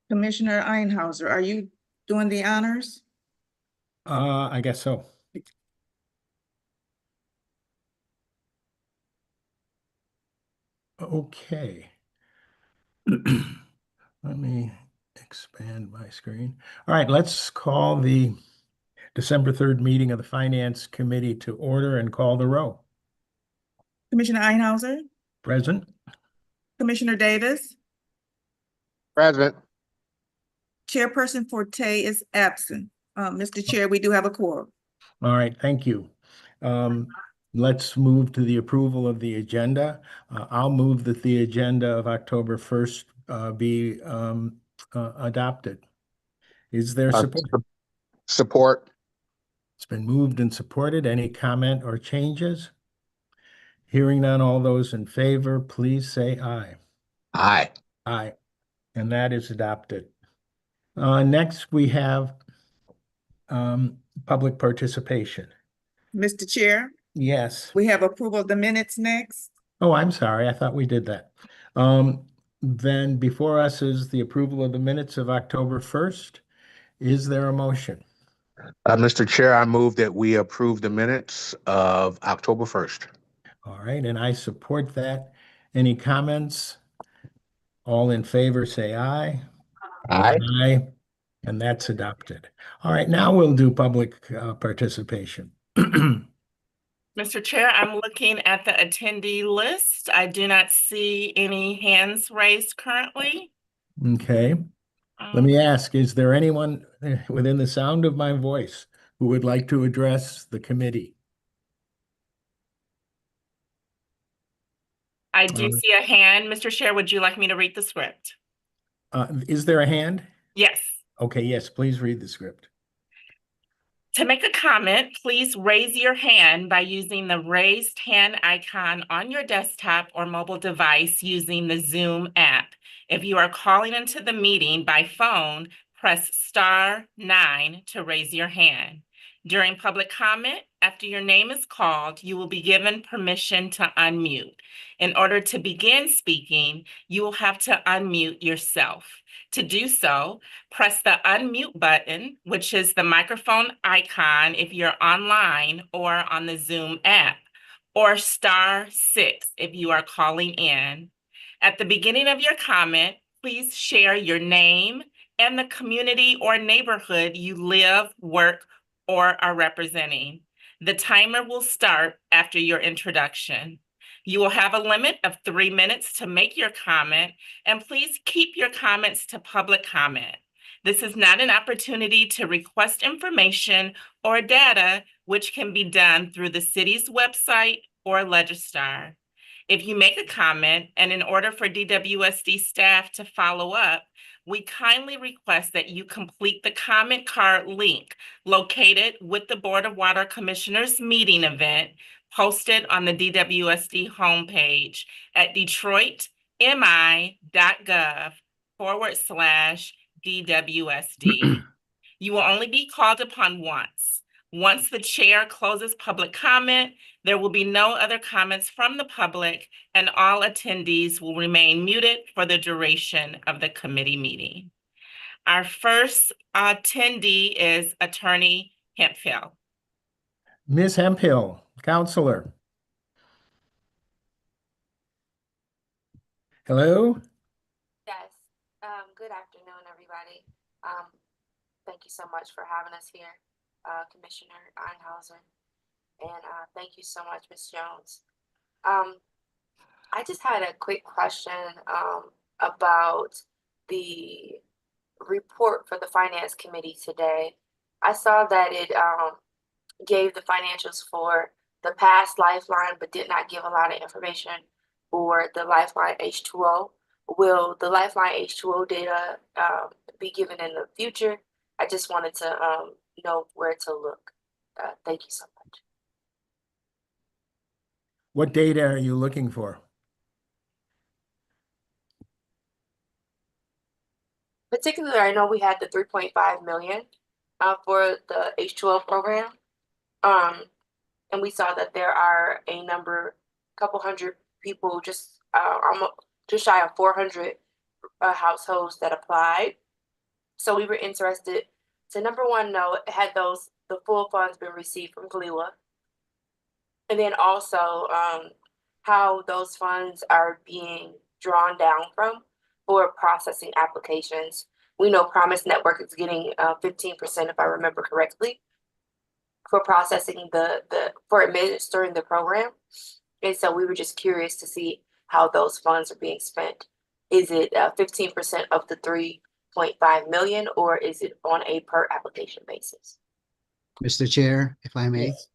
Commissioner Einhauser, are you doing the honors? I guess so. Okay. Let me expand my screen. All right, let's call the December 3rd meeting of the Finance Committee to order and call the roll. Commissioner Einhauser, Present. Commissioner Davis, Present. Chairperson Forte is absent. Mr. Chair, we do have a quorum. All right, thank you. Let's move to the approval of the agenda. I'll move that the agenda of October 1st be adopted. Is there support? Support. It's been moved and supported. Any comment or changes? Hearing none, all those in favor, please say aye. Aye. Aye. And that is adopted. Next, we have public participation. Mr. Chair, Yes. we have approval of the minutes next. Oh, I'm sorry. I thought we did that. Then before us is the approval of the minutes of October 1st. Is there a motion? Mr. Chair, I move that we approve the minutes of October 1st. All right, and I support that. Any comments? All in favor, say aye. Aye. Aye, and that's adopted. All right, now we'll do public participation. Mr. Chair, I'm looking at the attendee list. I do not see any hands raised currently. Okay, let me ask, is there anyone within the sound of my voice who would like to address the committee? I do see a hand. Mr. Chair, would you like me to read the script? Is there a hand? Yes. Okay, yes, please read the script. To make a comment, please raise your hand by using the raised hand icon on your desktop or mobile device using the Zoom app. If you are calling into the meeting by phone, press *9 to raise your hand. During public comment, after your name is called, you will be given permission to unmute. In order to begin speaking, you will have to unmute yourself. To do so, press the unmute button, which is the microphone icon if you're online or on the Zoom app, or *6 if you are calling in. At the beginning of your comment, please share your name and the community or neighborhood you live, work, or are representing. The timer will start after your introduction. You will have a limit of 3 minutes to make your comment, and please keep your comments to public comment. This is not an opportunity to request information or data, which can be done through the city's website or Legistar. If you make a comment, and in order for DWSD staff to follow up, we kindly request that you complete the comment card link located with the Board of Water Commissioners meeting event posted on the DWSD homepage at detroitmi.gov/DWSD. You will only be called upon once. Once the chair closes public comment, there will be no other comments from the public, and all attendees will remain muted for the duration of the committee meeting. Our first attendee is Attorney Hemphill. Ms. Hemphill, Counselor. Hello? Yes. Good afternoon, everybody. Thank you so much for having us here, Commissioner Einhauser. And thank you so much, Ms. Jones. I just had a quick question about the report for the Finance Committee today. I saw that it gave the financials for the past Lifeline, but did not give a lot of information for the Lifeline H2O. Will the Lifeline H2O data be given in the future I just wanted to know where to look. Thank you so much. What data are you looking for? Particularly, I know we had the 3.5 million for the H2O program. And we saw that there are a couple hundred people, almost just shy of 400 households that applied. So we were interested to, number one, know had the full funds been received from GLEWA, and then also how those funds are being drawn down from for processing applications. We know Promise Network is getting 15%, if I remember correctly, for processing for administering the program. And so we were just curious to see how those funds are being spent. Is it 15% of the 3.5 million, or is it on a per application basis? Mr. Chair, if I may. Yes.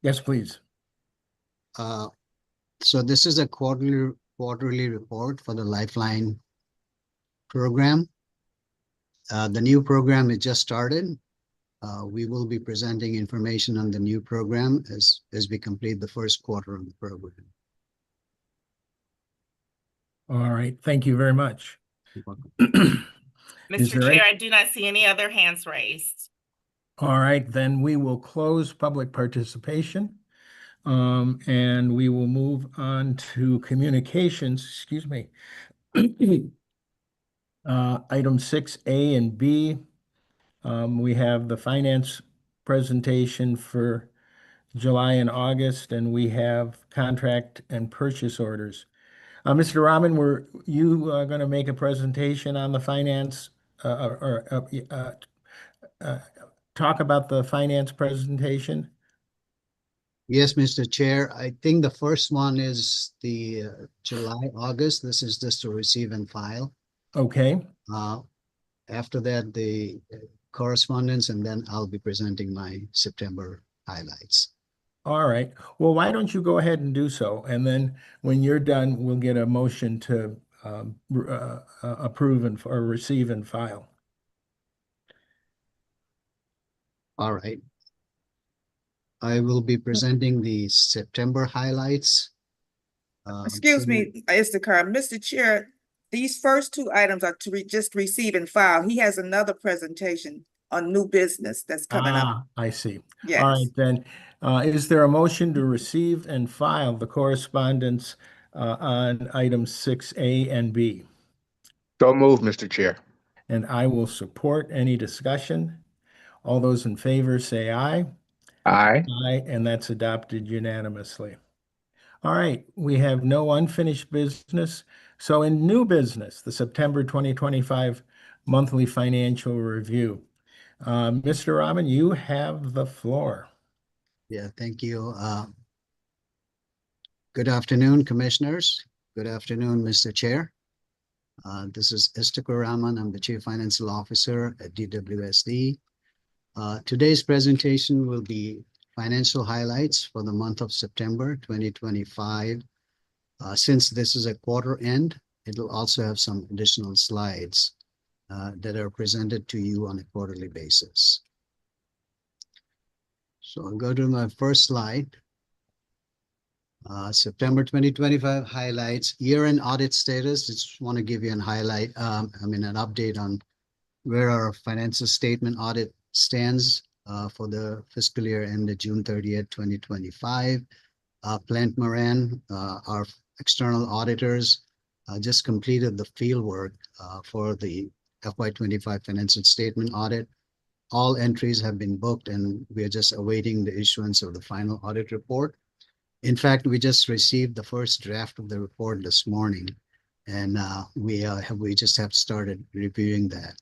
Yes, please. So this is a quarterly report for the Lifeline program. The new program is just started. We will be presenting information on the new program as we complete the first quarter of the program. All right, thank you very much. Is Mr. there any- Chair, I do not see any other hands raised. All right, then we will close public participation. And we will move on to communications, excuse me. Item 6A and B. We have the finance presentation for July and August, and we have contract and purchase orders. Mr. Rahman, were you going to make a presentation on the finance talk about the finance presentation? Yes, Mr. Chair. I think the first one is the July, August. This is just to receive and file. Okay. After that, the correspondence, and then I'll be presenting my September highlights. All right. Well, why don't you go ahead and do so? And then when you're done, we'll get a motion to approve or receive and file. All right. I will be presenting the September highlights. Excuse me, Istakar, Mr. Chair, these first two items are to just receive and file. He has another presentation on new business that's coming up. I see. Yes. All right, then. Is there a motion to receive and file the correspondence on items 6A and B? So moved, Mr. Chair. And I will support any discussion. All those in favor say aye. Aye. Aye, and that's adopted unanimously. All right, we have no unfinished business. So in new business, the September 2025 monthly financial review. Mr. Rahman, you have the floor. Yeah, thank you. Good afternoon, commissioners. Good afternoon, Mr. Chair. This is Istakar Rahman. I'm the Chief Financial Officer at DWSD. Today's presentation will be financial highlights for the month of September 2025. Since this is a quarter end, it will also have some additional slides that are presented to you on a quarterly basis. So I'll go to my first slide. September 2025 highlights, year-end audit status. Just want to give you an an update on where our financial statement audit stands for the fiscal year ended June 30th, 2025. Plant Moran, our external auditors, just completed the field work for the FY25 financial statement audit. All entries have been booked, and we are just awaiting the issuance of the final audit report. In fact, we just received the first draft of the report this morning, and we just have started reviewing that.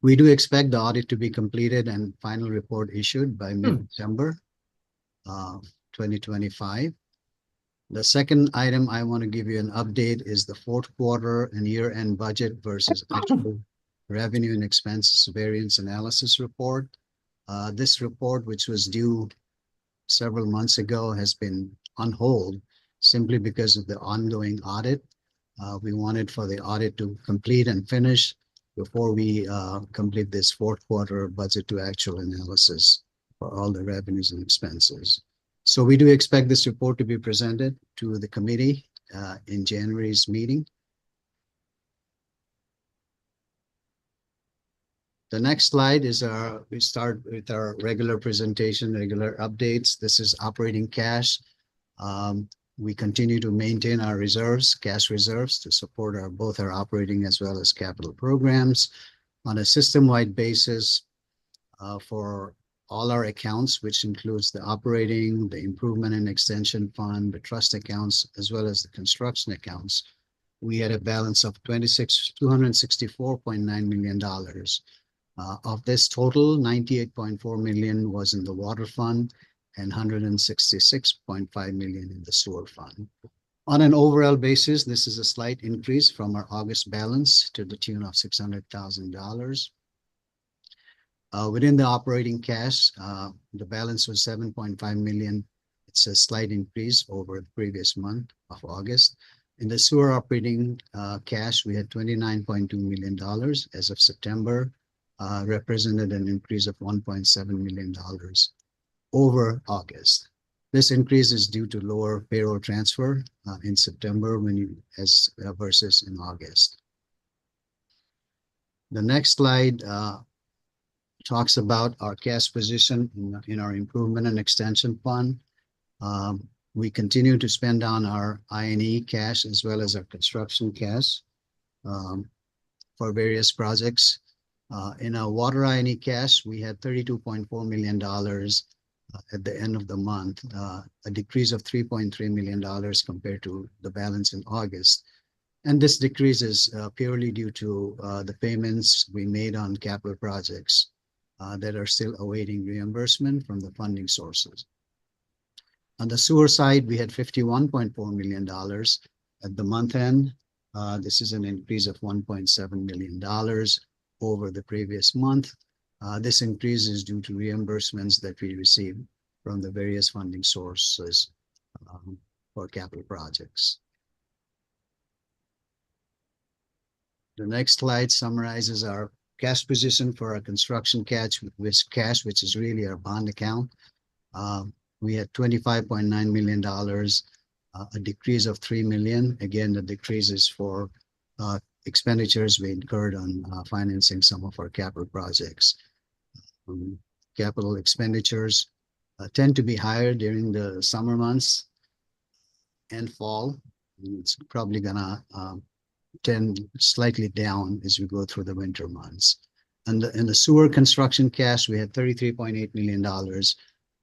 We do expect the audit to be completed and final report issued by mid-December 2025. The second item I want to give you an update is the fourth quarter and year-end budget versus actual revenue and expenses variance analysis report. This report, which was due several months ago, has been on hold simply because of the ongoing audit. We wanted for the audit to complete and finish before we complete this fourth quarter budget to actual analysis for all the revenues and expenses. So we do expect this report to be presented to the committee in January's meeting. The next slide is we start with our regular presentation, regular updates. This is operating cash. We continue to maintain our reserves, cash reserves, to support both our operating as well as capital programs on a system-wide basis for all our accounts, which includes the operating, the improvement and extension fund, the trust accounts, as well as the construction accounts. We had a balance of $264.9 million. Of this total, 98.4 million was in the water fund and 166.5 million in the sewer fund. On an overall basis, this is a slight increase from our August balance to the tune of $600,000. Within the operating cash, the balance was 7.5 million. It's a slight increase over the previous month of August. In the sewer operating cash, we had $29.2 million as of September, represented an increase of $1.7 million over August. This increase is due to lower payroll transfer in September versus in August. The next slide talks about our cash position in our improvement and extension fund. We continue to spend on our I&E cash as well as our construction cash for various projects. In our water I&E cash, we had $32.4 million at the end of the month, a decrease of $3.3 million compared to the balance in August. And this decrease is purely due to the payments we made on capital projects that are still awaiting reimbursement from the funding sources. On the sewer side, we had $51.4 million at the month end. This is an increase of $1.7 million over the previous month. This increase is due to reimbursements that we received from the various funding sources for capital projects. The next slide summarizes our cash position for our construction cash, which is really our bond account. We had $25.9 million, a decrease of $3 million. Again, the decrease is for expenditures we incurred on financing some of our capital projects. Capital expenditures tend to be higher during the summer months and fall. It's probably gonna tend slightly down as we go through the winter months. And in the sewer construction cash, we had $33.8 million,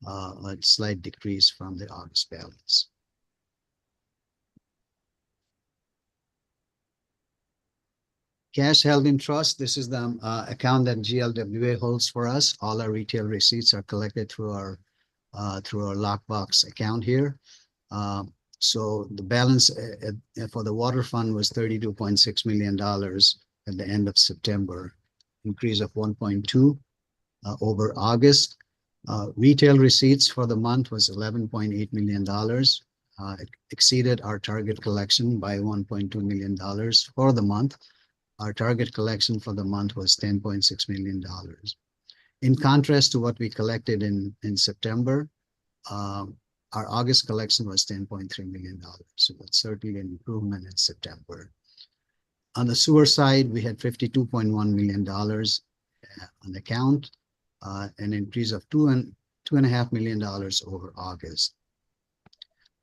a slight decrease from the August balance. Cash held in trust. This is the account that GLWA holds for us. All our retail receipts are collected through our lockbox account here. So the balance for the water fund was $32.6 million at the end of September, increase of 1.2 over August. Retail receipts for the month was $11.8 million. It exceeded our target collection by $1.2 million for the month. Our target collection for the month was $10.6 million. In contrast to what we collected in September, our August collection was $10.3 million. So that's certainly an improvement in September. On the sewer side, we had $52.1 million on account, an increase of $2.5 million over August.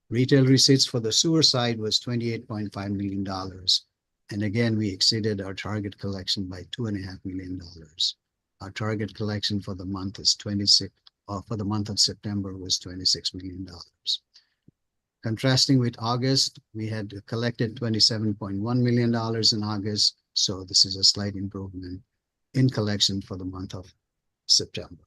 Retail receipts for the sewer side was $28.5 million. And again, we exceeded our target collection by $2.5 million. Our target collection for the month is for the month of September was $26 million. Contrasting with August, we had collected $27.1 million in August. So this is a slight improvement in collection for the month of September.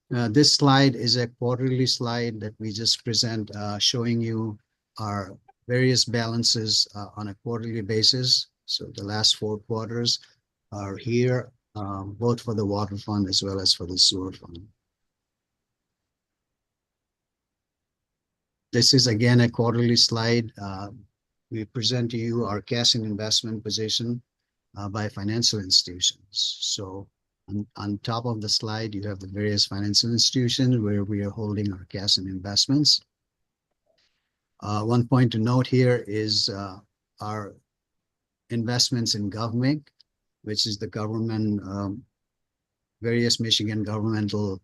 This slide is a quarterly slide that we just present, showing you our various balances on a quarterly basis. So the last 4 quarters are here, both for the water fund as well as for the sewer fund. This is again a quarterly slide. we present to you our cash and investment position by financial institutions. So on top of the slide, you have the various financial institutions where we are holding our cash and investments. One point to note here is our investments in GovMig, which is the government, various Michigan governmental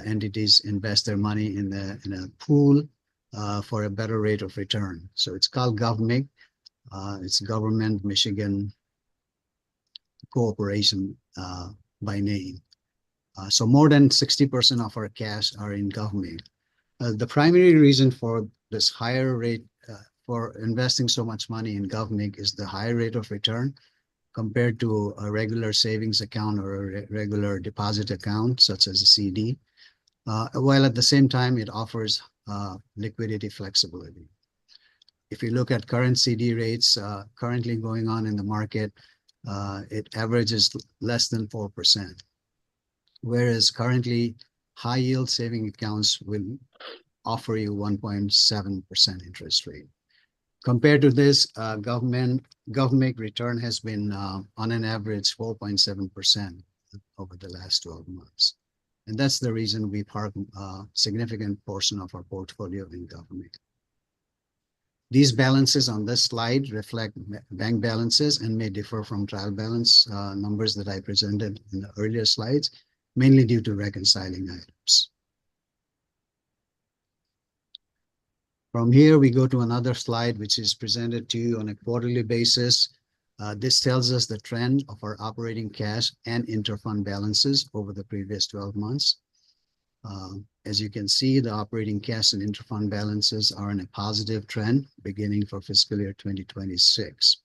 entities invest their money in a pool for a better rate of return. So it's called GovMig. It's Government Michigan Corporation by name. So more than 60% of our cash are in GovMig. The primary reason for this higher rate for investing so much money in GovMig is the high rate of return compared to a regular savings account or a regular deposit account, such as a CD, while at the same time it offers liquidity flexibility. If you look at current CD rates currently going on in the market, it averages less than 4%, whereas currently high yield saving accounts will offer you 1.7% interest rate. Compared to this, GovMig return has been on an average 4.7% over the last 12 months. And that's the reason we park a significant portion of our portfolio in GovMig. These balances on this slide reflect bank balances and may differ from trial balance numbers that I presented in the earlier slides, mainly due to reconciling items. From here, we go to another slide, which is presented to you on a quarterly basis. This tells us the trend of our operating cash and interfund balances over the previous 12 months. As you can see, the operating cash and interfund balances are in a positive trend beginning for fiscal year 2026.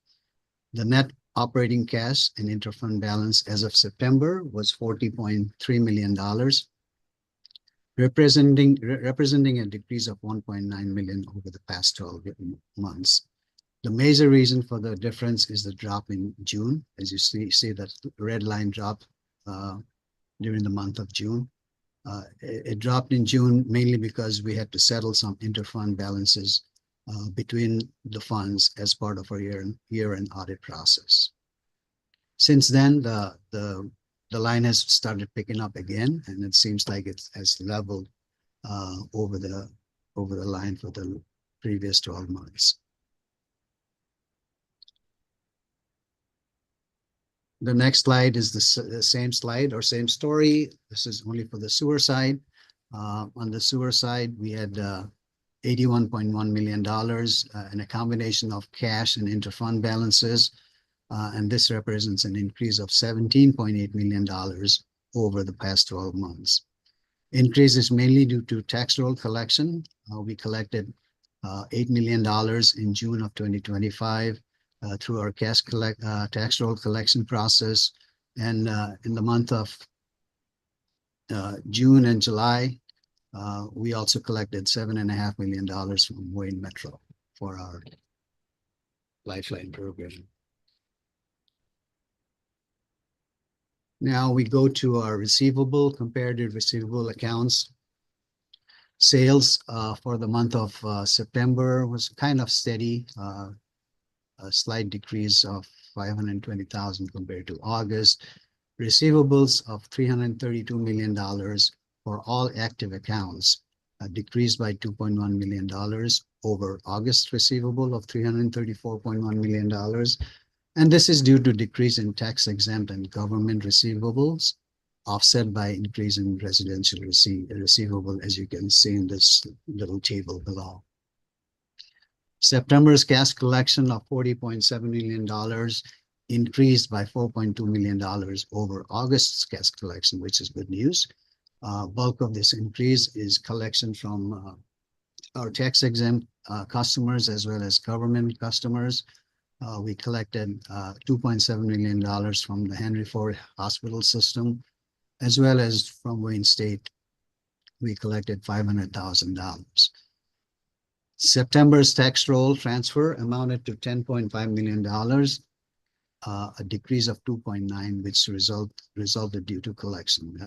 The net operating cash and interfund balance as of September was $40.3 million, representing a decrease of $1.9 million over the past 12 months. The major reason for the difference is the drop in June. As you see that red line drop during the month of June. It dropped in June mainly because we had to settle some interfund balances between the funds as part of our year-end audit process. Since then, the line has started picking up again, and it seems like it has leveled over the line for the previous 12 months. The next slide is the same slide or same story. This is only for the sewer side. On the sewer side, we had $81.1 million in a combination of cash and interfund balances. And this represents an increase of $17.8 million over the past 12 months. Increase is mainly due to tax roll collection. We collected $8 million in June of 2025 through our tax roll collection process. And in the month of June and July, we also collected $7.5 million from Wayne Metro for our Lifeline program. Now we go to our comparative receivable accounts. Sales for the month of September was kind of steady, a slight decrease of $520,000 compared to August. Receivables of $332 million for all active accounts decreased by $2.1 million over August receivable of $334.1 million. And this is due to decrease in tax exempt and government receivables, offset by increase in residential receivable, as you can see in this little table below. September's cash collection of $40.7 million increased by $4.2 million over August's cash collection, which is good news. Bulk of this increase is collection from our tax exempt customers as well as government customers. We collected $2.7 million from the Henry Ford Hospital System, as well as from Wayne State. We collected $500,000. September's tax roll transfer amounted to $10.5 million, a decrease of 2.9, which resulted due to collection.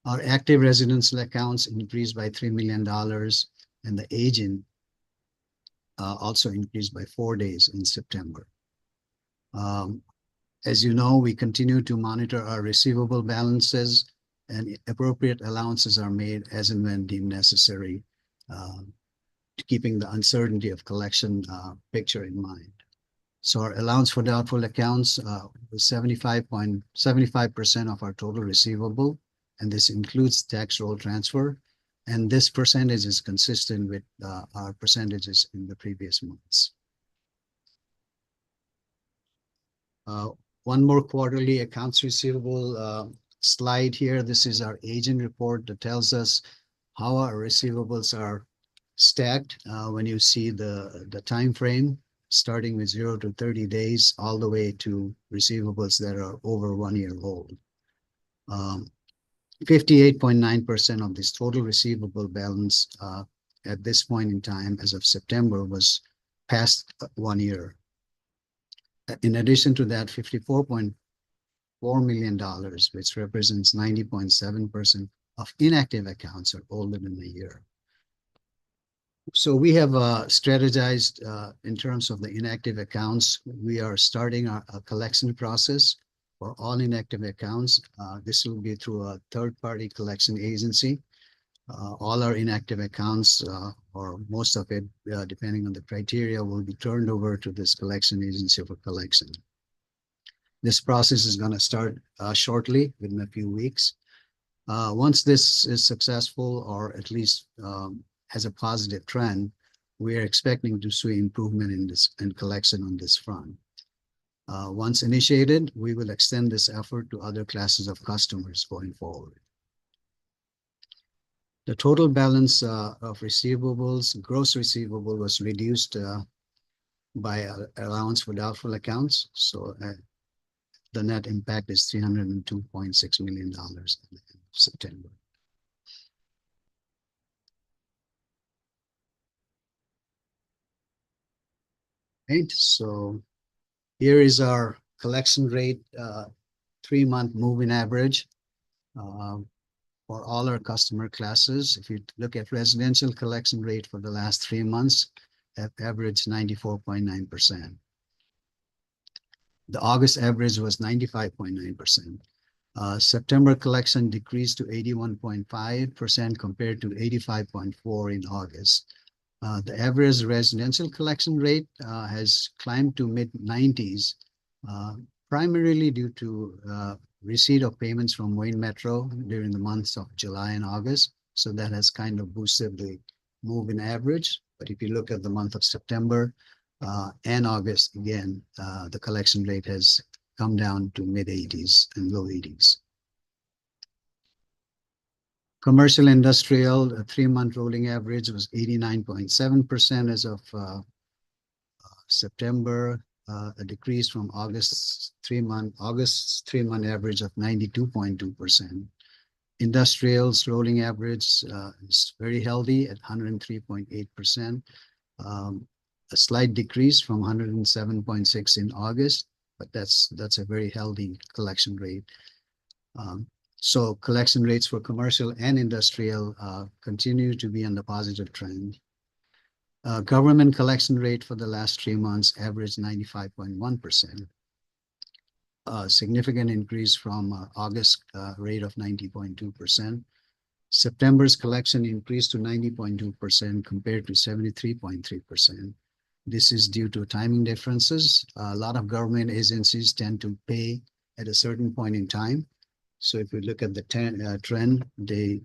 Our active residential accounts increased by $3 million, and the aging also increased by 4 days in September. As you know, we continue to monitor our receivable balances, and appropriate allowances are made as and when deemed necessary, keeping the uncertainty of collection picture in mind. So our allowance for doubtful accounts was 75% of our total receivable, and this includes tax roll transfer. And this percentage is consistent with our percentages in the previous months. One more quarterly accounts receivable slide here. This is our agent report that tells us how our receivables are stacked when you see the time frame, starting with 0 to 30 days, all the way to receivables that are over 1 year old. 58.9% of this total receivable balance at this point in time, as of September, was past 1 year. In addition to that, $54.4 million, which represents 90.7% of inactive accounts, are older than a year. So we have strategized in terms of the inactive accounts. We are starting a collection process for all inactive accounts. This will be through a third-party collection agency. All our inactive accounts, or most of it, depending on the criteria, will be turned over to this collection agency for collection. This process is going to start shortly, within a few weeks. Once this is successful, or at least has a positive trend, we are expecting to see improvement in collection on this front. Once initiated, we will extend this effort to other classes of customers going forward. The total balance of receivables, gross receivable, was reduced by allowance for doubtful accounts. So the net impact is $302.6 million at the end of September. Right, so here is our collection rate, 3-month moving average for all our customer classes. If you look at residential collection rate for the last 3 months, have averaged 94.9%. The August average was 95.9%. September collection decreased to 81.5% compared to 85.4% in August. The average residential collection rate has climbed to mid-90s, primarily due to receipt of payments from Wayne Metro during the months of July and August. So that has kind of boosted the move-in average. But if you look at the month of September and August, again, the collection rate has come down to mid-80s and low 80s. Commercial industrial, a 3-month rolling average was 89.7% as of September, a decrease from August's 3-month average of 92.2%. Industrials rolling average is very healthy at 103.8%, a slight decrease from 107.6% in August, but that's a very healthy collection rate. So collection rates for commercial and industrial continue to be on the positive trend. Government collection rate for the last 3 months averaged 95.1%, a significant increase from August rate of 90.2%. September's collection increased to 90.2% compared to 73.3%. This is due to timing differences. A lot of government agencies tend to pay at a certain point in time. So if you look at the trend, they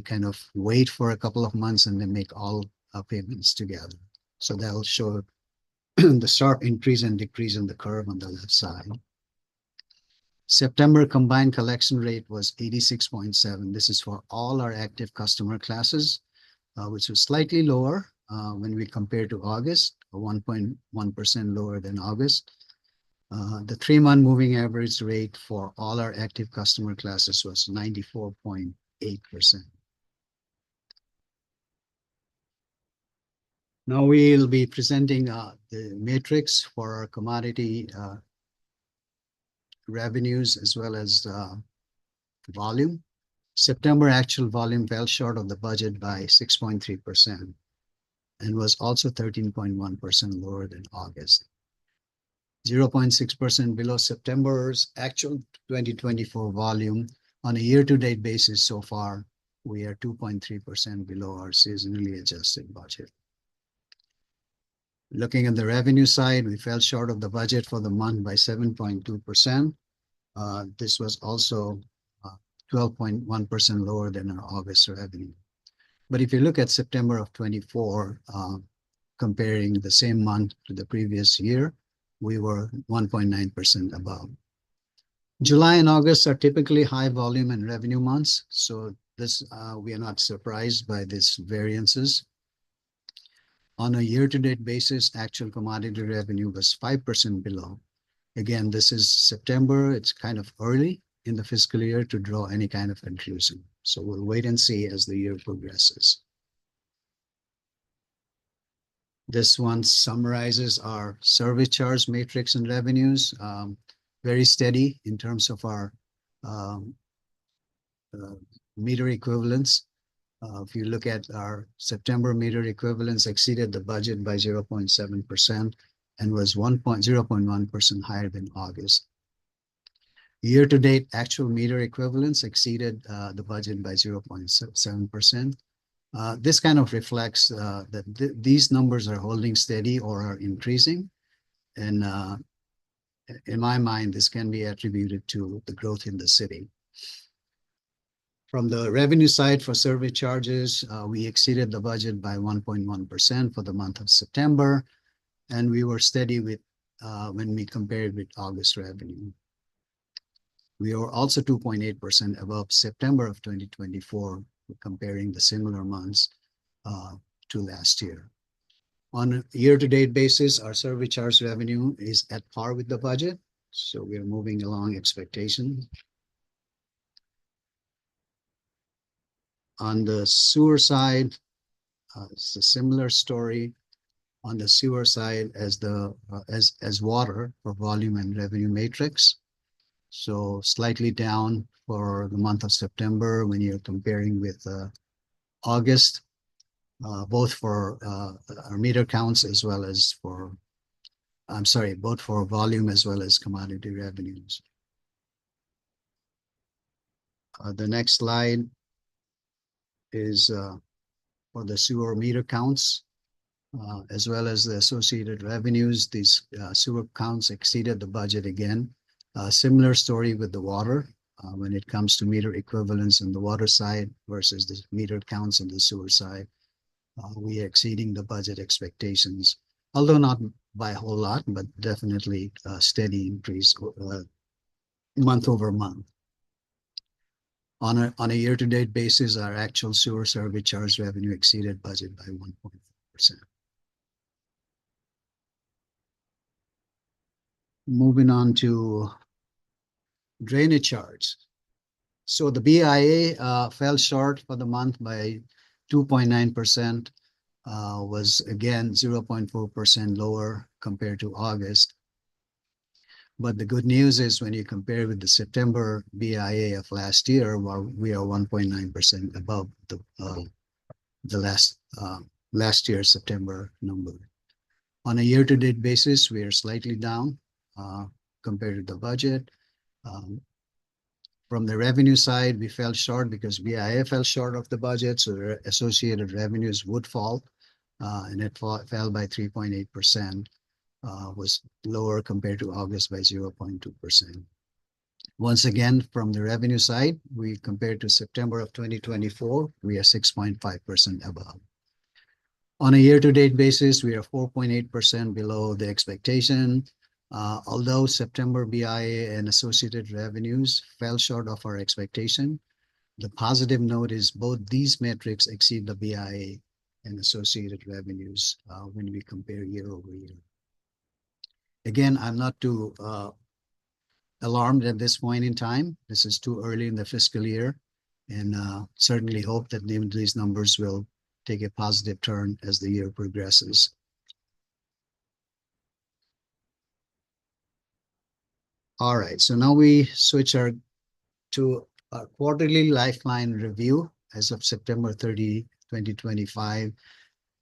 kind of wait for a couple of months and then make all payments together. So that'll show the sharp increase and decrease in the curve on the left side. September combined collection rate was 86.7%. This is for all our active customer classes, which was slightly lower when we compare to August, 1.1% lower than August. The 3-month moving average rate for all our active customer classes was 94.8%. Now we'll be presenting the matrix for our commodity revenues as well as volume. September actual volume fell short of the budget by 6.3%. and was also 13.1% lower than August. 0.6% below September's actual 2024 volume. On a year-to-date basis so far, we are 2.3% below our seasonally adjusted budget. Looking at the revenue side, we fell short of the budget for the month by 7.2%. This was also 12.1% lower than our August revenue. But if you look at September of 24, comparing the same month to the previous year, we were 1.9% above. July and August are typically high volume and revenue months, so this we are not surprised by these variances. On a year-to-date basis, actual commodity revenue was 5% below. Again, this is September. It's kind of early in the fiscal year to draw any kind of conclusion. So we'll wait and see as the year progresses. This one summarizes our service charge matrix and revenues. Very steady in terms of our meter equivalents. If you look at our September meter equivalents exceeded the budget by 0.7% and was 0.1% higher than August. Year-to-date actual meter equivalents exceeded the budget by 0.7%. This kind of reflects that these numbers are holding steady or are increasing. And in my mind, this can be attributed to the growth in the city. From the revenue side for service charges, we exceeded the budget by 1.1% for the month of September, and we were steady with when we compared with August revenue. We were also 2.8% above September of 2024, comparing the similar months to last year. On a year-to-date basis, our service charge revenue is at par with the budget, so we are moving along expectation. On the sewer side, it's a similar story. On the sewer side as water for volume and revenue matrix. So slightly down for the month of September when you're comparing with August, both for our meter counts as well as for, both for volume as well as commodity revenues. The next slide is for the sewer meter counts, as well as the associated revenues. These sewer counts exceeded the budget again. Similar story with the water when it comes to meter equivalents on the water side versus the meter counts on the sewer side. We are exceeding the budget expectations, although not by a whole lot, but definitely a steady increase month over month. On a year-to-date basis, our actual sewer service charge revenue exceeded budget by 1.4%. Moving on to drainage charge. So the BIA fell short for the month by 2.9%, was again 0.4% lower compared to August. But the good news is when you compare with the September BIA of last year, we are 1.9% above the last year's September number. On a year-to-date basis, we are slightly down compared to the budget. From the revenue side, we fell short because BIA fell short of the budget, so the associated revenues would fall, and it fell by 3.8%. Was lower compared to August by 0.2%. Once again, from the revenue side, we compared to September of 2024, we are 6.5% above. On a year-to-date basis, we are 4.8% below the expectation. Although September BIA and associated revenues fell short of our expectation, the positive note is both these metrics exceed the BIA and associated revenues when we compare year over year. Again, I'm not too alarmed at this point in time. This is too early in the fiscal year, and certainly hope that these numbers will take a positive turn as the year progresses. All right, so now we switch to our quarterly lifeline review as of September 30, 2025.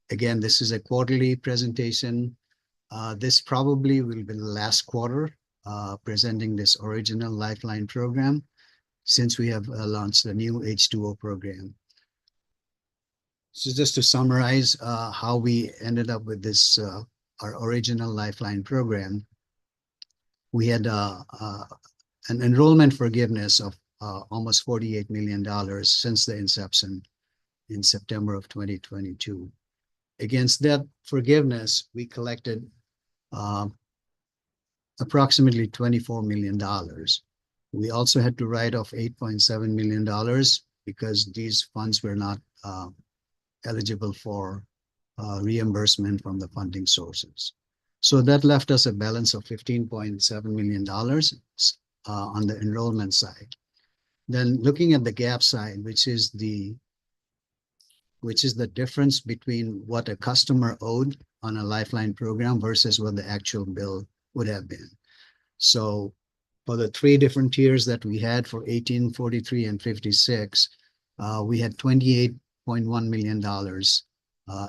Again, this is a quarterly presentation. This probably will be the last quarter presenting this original Lifeline program since we have launched the new H2O program. So just to summarize how we ended up with this, our original Lifeline program, we had an enrollment forgiveness of almost $48 million since the inception in September of 2022. Against that forgiveness, we collected approximately $24 million. We also had to write off $8.7 million because these funds were not eligible for reimbursement from the funding sources. So that left us a balance of $15.7 million on the enrollment side. Then looking at the gap side, which is the difference between what a customer owed on a Lifeline program versus what the actual bill would have been. So for the three different tiers that we had for 18, 43, and 56, we had $28.1 million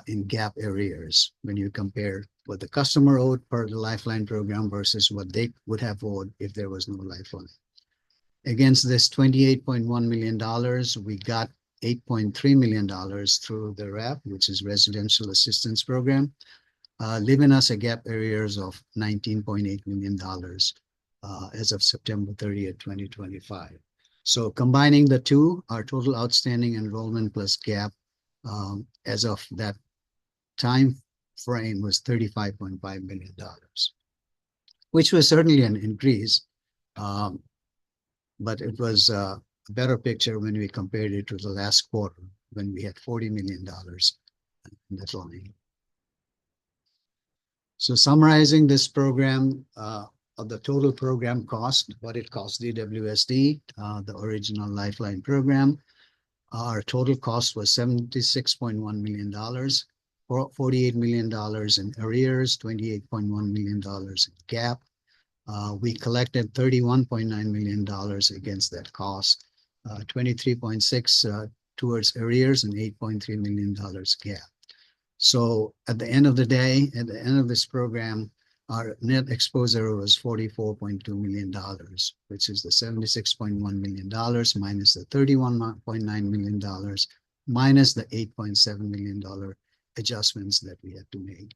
in gap arrears when you compare what the customer owed per the Lifeline program versus what they would have owed if there was no Lifeline. Against this $28.1 million, we got $8.3 million through the RAP, which is Residential Assistance Program, leaving us a gap arrears of $19.8 million as of September 30th, 2025. So combining the two, our total outstanding enrollment plus gap as of that time frame was $35.5 million, which was certainly an increase, but it was a better picture when we compared it to the last quarter when we had $40 million in that line. So summarizing this program, of the total program cost, what it cost DWSD, the original Lifeline program, our total cost was $76.1 million, $48 million in arrears, $28.1 million in gap. We collected $31.9 million against that cost, 23.6 towards arrears and $8.3 million gap. So at the end of the day, at the end of this program, our net exposure was $44.2 million, which is the $76.1 million minus the $31.9 million minus the $8.7 million adjustments that we had to make.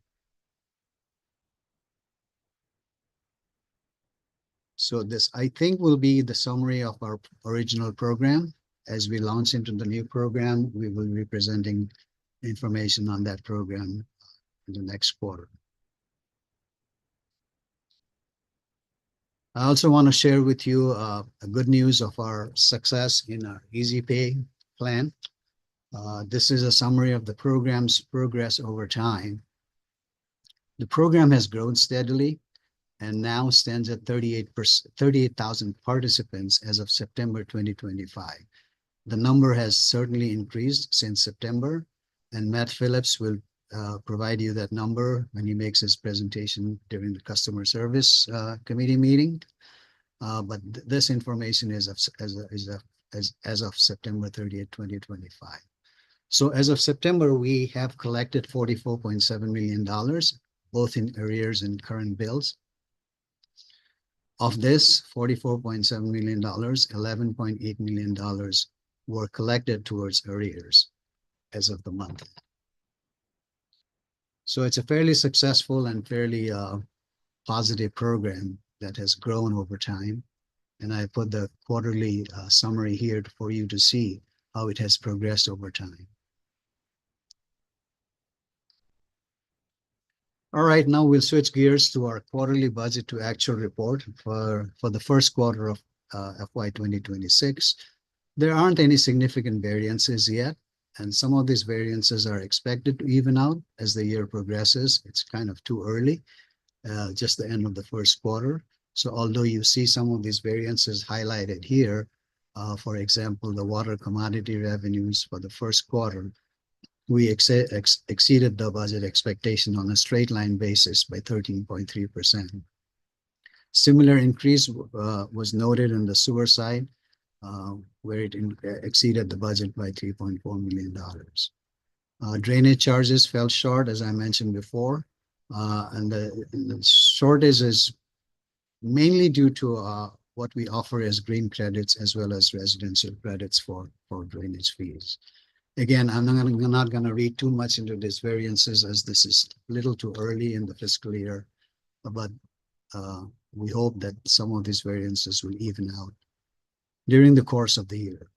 So this, I think, will be the summary of our original program. As we launch into the new program, we will be presenting information on that program in the next quarter. I also want to share with you a good news of our success in our Easy Pay plan. This is a summary of the program's progress over time. The program has grown steadily and now stands at 38,000 participants as of September 2025. The number has certainly increased since September, and Matt Phillips will provide you that number when he makes his presentation during the customer service committee meeting. But this information is as of September 30th, 2025. So as of September, we have collected $44.7 million, both in arrears and current bills. Of this $44.7 million, $11.8 million were collected towards arrears as of the month. So it's a fairly successful and fairly positive program that has grown over time. And I put the quarterly summary here for you to see how it has progressed over time. All right, now we'll switch gears to our quarterly budget to actual report for the first quarter of FY 2026. There aren't any significant variances yet, and some of these variances are expected to even out as the year progresses. It's kind of too early, just the end of the first quarter. So although you see some of these variances highlighted here, for example, the water commodity revenues for the first quarter, we exceeded the budget expectation on a straight line basis by 13.3%. Similar increase was noted in the sewer side, where it exceeded the budget by $3.4 million. Drainage charges fell short, as I mentioned before. And the shortage is mainly due to what we offer as green credits as well as residential credits for drainage fees. Again, I'm not going to read too much into these variances as this is a little too early in the fiscal year, but we hope that some of these variances will even out during the course of the year.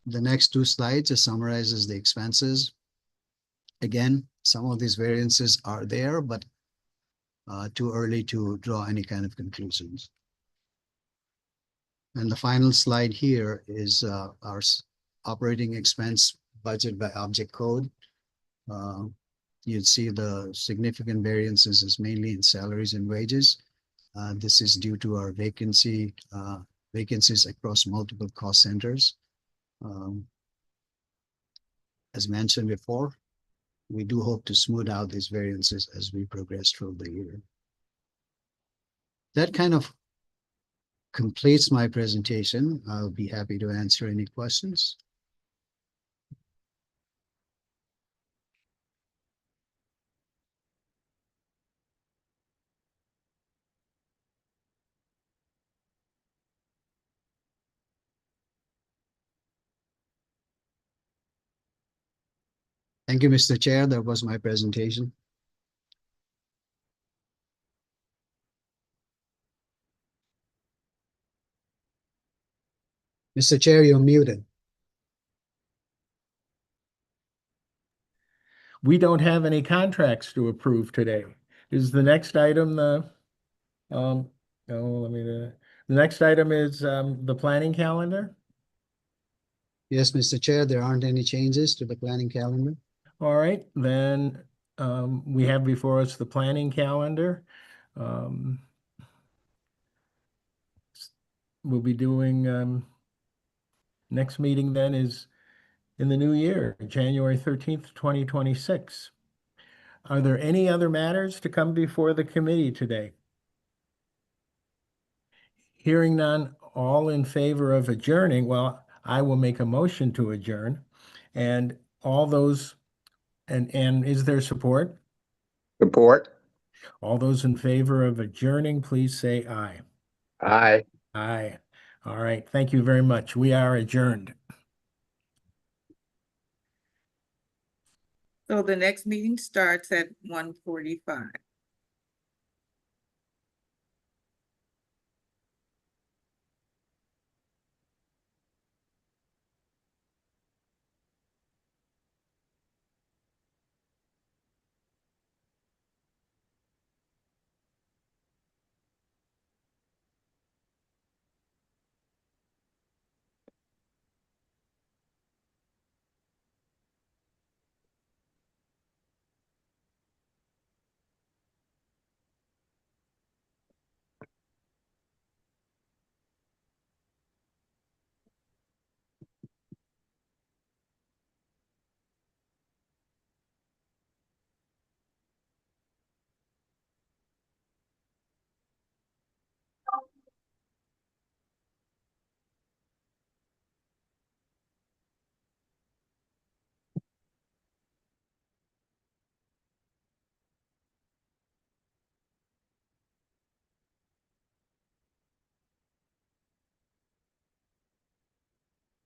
The next two slides just summarizes the expenses. Again, some of these variances are there, but too early to draw any kind of conclusions. And the final slide here is our operating expense budget by object code. You'd see the significant variances is mainly in salaries and wages. This is due to our vacancies across multiple cost centers. As mentioned before, we do hope to smooth out these variances as we progress through the year. That kind of completes my presentation. I'll be happy to answer any questions. Thank you, Mr. Chair. That was my presentation. Mr. Chair, you're muted. We don't have any contracts to approve today. Is the next item the, oh, let me, the next item is the planning calendar? Yes, Mr. Chair, there aren't any changes to the planning calendar. All right, then we have before us the planning calendar. We'll be doing, next meeting then is in the new year, January 13th, 2026. Are there any other matters to come before the committee today? Hearing none, all in favor of adjourning, well, I will make a motion to adjourn. And all those, and is there support? Support. All those in favor of adjourning, please say aye. Aye. Aye. All right, thank you very much. We are adjourned. So the next meeting starts at 1:45.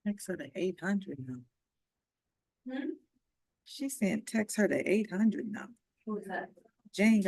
Text her to 800 now. She sent text her to 800 now. Who's that? Jane.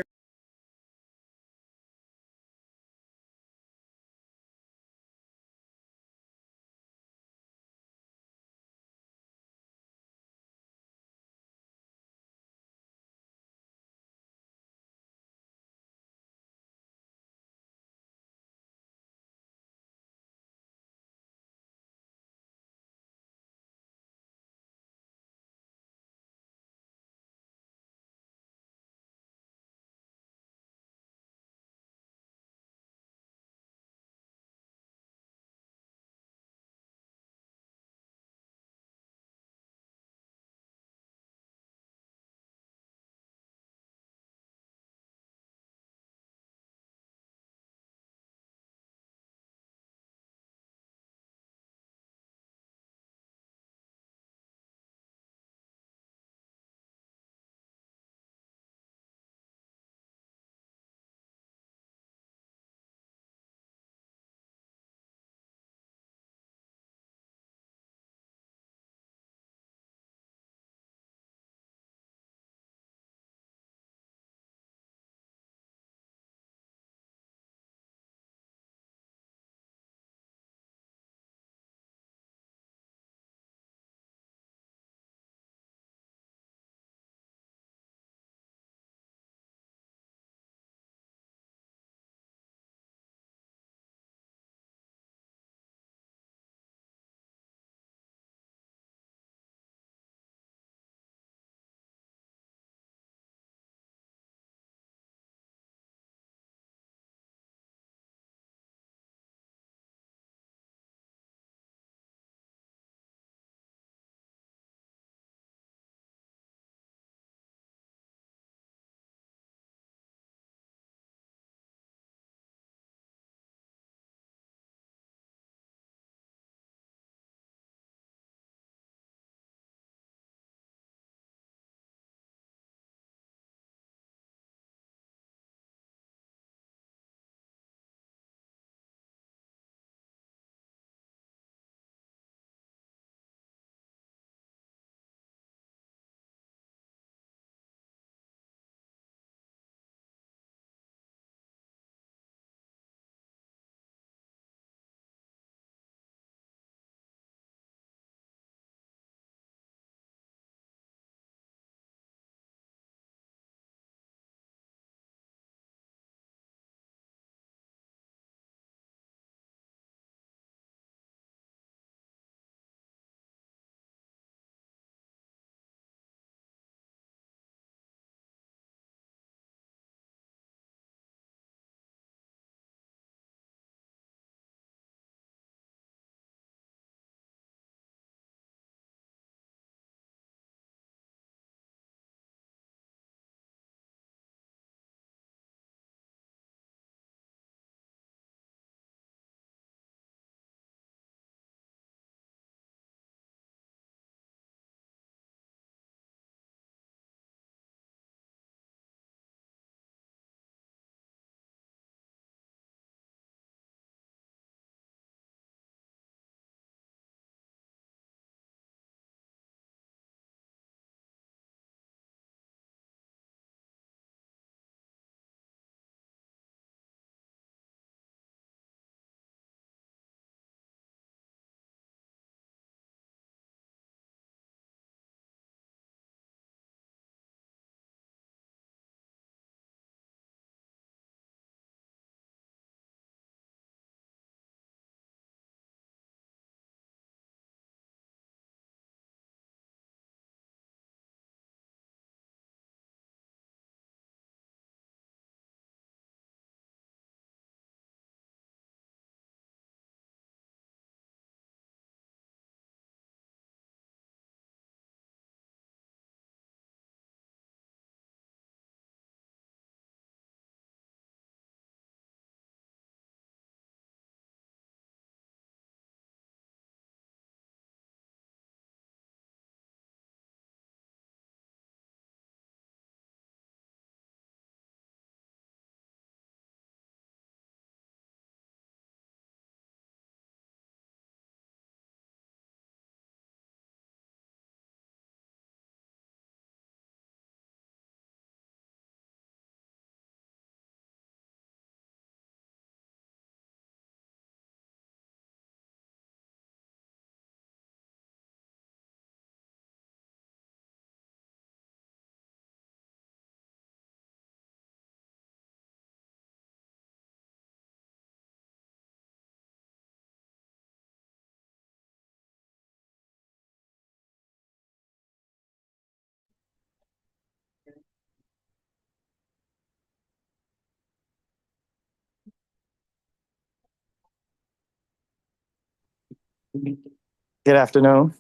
Good afternoon.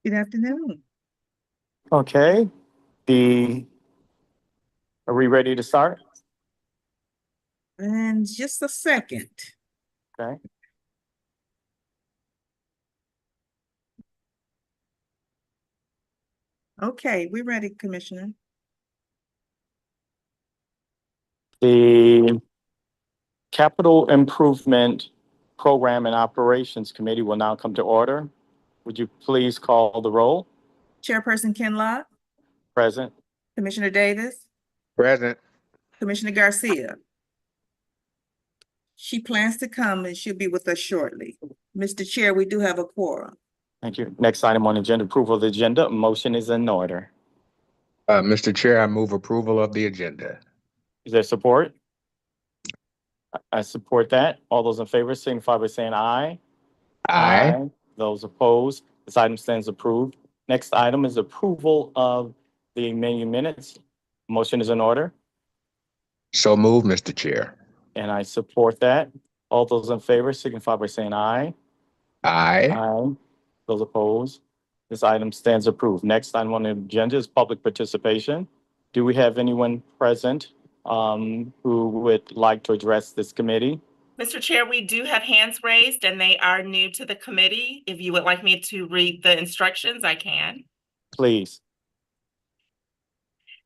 Good afternoon. Okay, are we ready to start? And just a second. Okay. Okay, we're ready, Commissioner. The Capital Improvement Program and Operations Committee will now come to order. Would you please call the roll? Chairperson Kinlock, Present. Commissioner Davis, Present. Commissioner Garcia. She plans to come and she'll be with us shortly. Mr. Chair, we do have a quorum. Thank you. Next item on the agenda, approval of the agenda. A motion is in order. Mr. Chair, I move approval of the agenda. Is there support? I support that. All those in favor signify by saying aye. Aye. Those opposed, this item stands approved. Next item is approval of the meeting minutes. Motion is in order, So move, Mr. Chair. and I support that. All those in favor signify by saying aye. Aye. Those opposed, this item stands approved. Next item on the agenda is public participation. Do we have anyone present who would like to address this committee? Mr. Chair, we do have hands raised and they are new to the committee. If you would like me to read the instructions, I can. Please.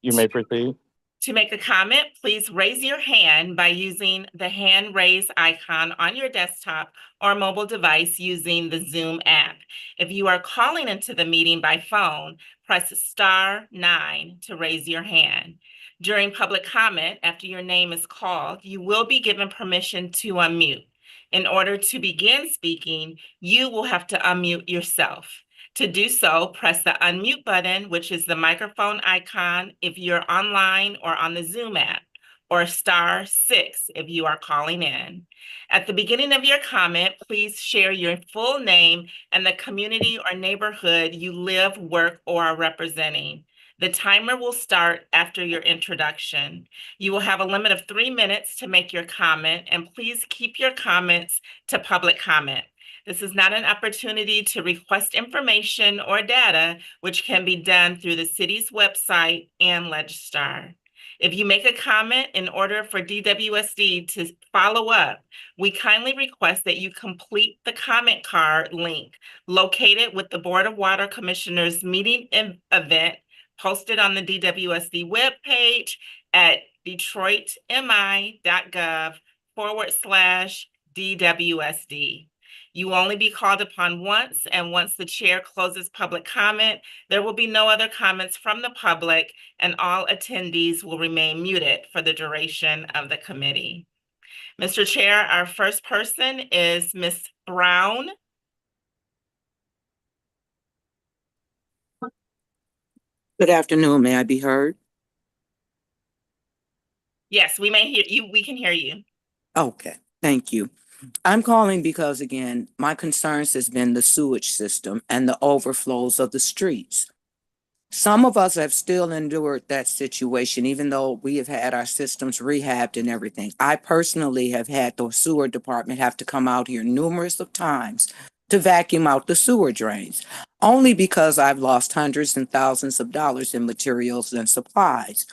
You may proceed. To make a comment, please raise your hand by using the hand raise icon on your desktop or mobile device using the Zoom app. If you are calling into the meeting by phone, press *9 to raise your hand. During public comment, after your name is called, you will be given permission to unmute. In order to begin speaking, you will have to unmute yourself. To do so, press the unmute button, which is the microphone icon if you're online or on the Zoom app, or *6 if you are calling in. At the beginning of your comment, please share your full name and the community or neighborhood you live, work, or are representing. The timer will start after your introduction. You will have a limit of 3 minutes to make your comment, and please keep your comments to public comment. This is not an opportunity to request information or data, which can be done through the city's website and Legistar. If you make a comment in order for DWSD to follow up, we kindly request that you complete the comment card link located with the Board of Water Commissioners meeting event posted on the DWSD webpage at detroitmi.gov/DWSD. You will only be called upon once, and once the chair closes public comment, there will be no other comments from the public, and all attendees will remain muted for the duration of the committee. Mr. Chair, our first person is Ms. Brown. Good afternoon. May I be heard? Yes, we may hear you. We can hear you. Okay, thank you. I'm calling because, again, my concerns has been the sewage system and the overflows of the streets. Some of us have still endured that situation, even though we have had our systems rehabbed and everything. I personally have had the sewer department have to come out here numerous of times to vacuum out the sewer drains, only because I've lost hundreds and thousands of dollars in materials and supplies.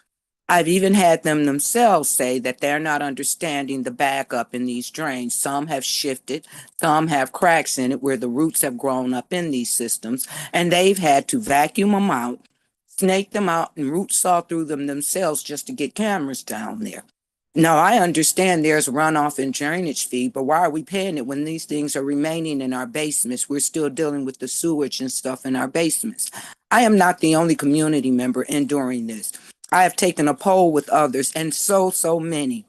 I've even had them themselves say that they're not understanding the backup in these drains. Some have shifted, some have cracks in it where the roots have grown up in these systems, and they've had to vacuum them out, snake them out, and root saw through them themselves just to get cameras down there. Now, I understand there's runoff and drainage fee, but why are we paying it when these things are remaining in our basements? We're still dealing with the sewage and stuff in our basements. I am not the only community member enduring this. I have taken a poll with others, and so many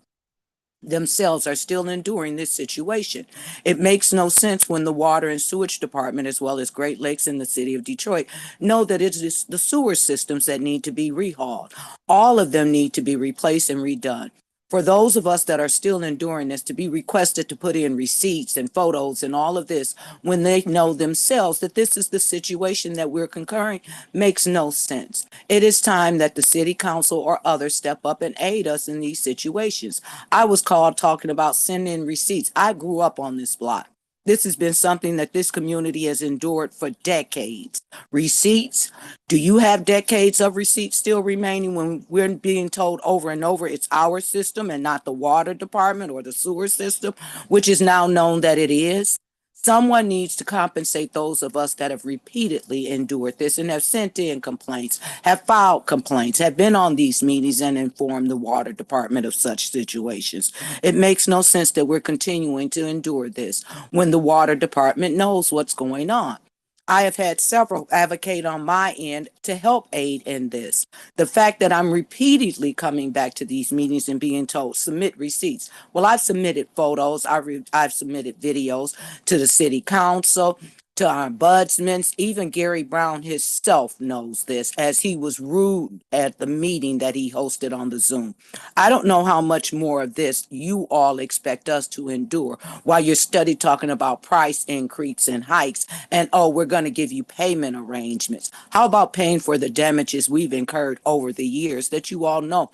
themselves are still enduring this situation. It makes no sense when the water and sewage department, as well as Great Lakes and the city of Detroit, know that it is the sewer systems that need to be rehauled. All of them need to be replaced and redone. For those of us that are still enduring this, to be requested to put in receipts and photos and all of this when they know themselves that this is the situation that we're concurring makes no sense. It is time that the city council or others step up and aid us in these situations. I was called talking about sending receipts. I grew up on this block. This has been something that this community has endured for decades. Receipts, do you have decades of receipts still remaining when we're being told over and over it's our system and not the water department or the sewer system, which is now known that it is? Someone needs to compensate those of us that have repeatedly endured this and have sent in complaints, have filed complaints, have been on these meetings and informed the water department of such situations. It makes no sense that we're continuing to endure this when the water department knows what's going on. I have had several advocate on my end to help aid in this. The fact that I'm repeatedly coming back to these meetings and being told, submit receipts. Well, I've submitted photos, I've submitted videos to the city council, to our ombudsman. Even Gary Brown himself knows this, as he was rude at the meeting that he hosted on the Zoom. I don't know how much more of this you all expect us to endure while you're study talking about price increase and hikes and, oh, we're going to give you payment arrangements. How about paying for the damages we've incurred over the years that you all know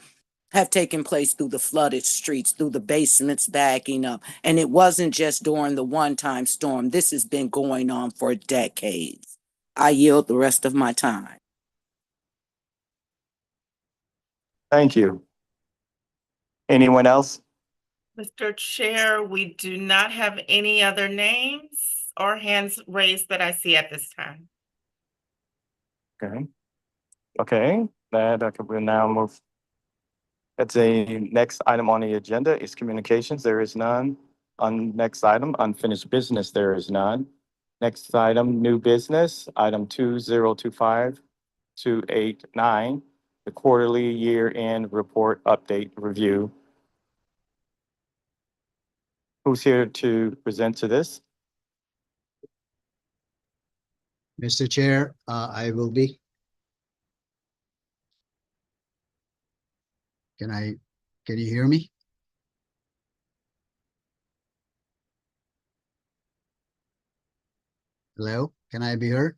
have taken place through the flooded streets, through the basements backing up? And it wasn't just during the one-time storm. This has been going on for decades. I yield the rest of my time. Thank you. Anyone else? Mr. Chair, we do not have any other names or hands raised that I see at this time. Okay. Okay, we'll now move. That's a next item on the agenda is communications. There is none. On next item, unfinished business, there is none. Next item, new business, item 2025-289, the quarterly year-end report update review. Who's here to present to this? Mr. Chair, I will be. Can you hear me? Hello, can I be heard?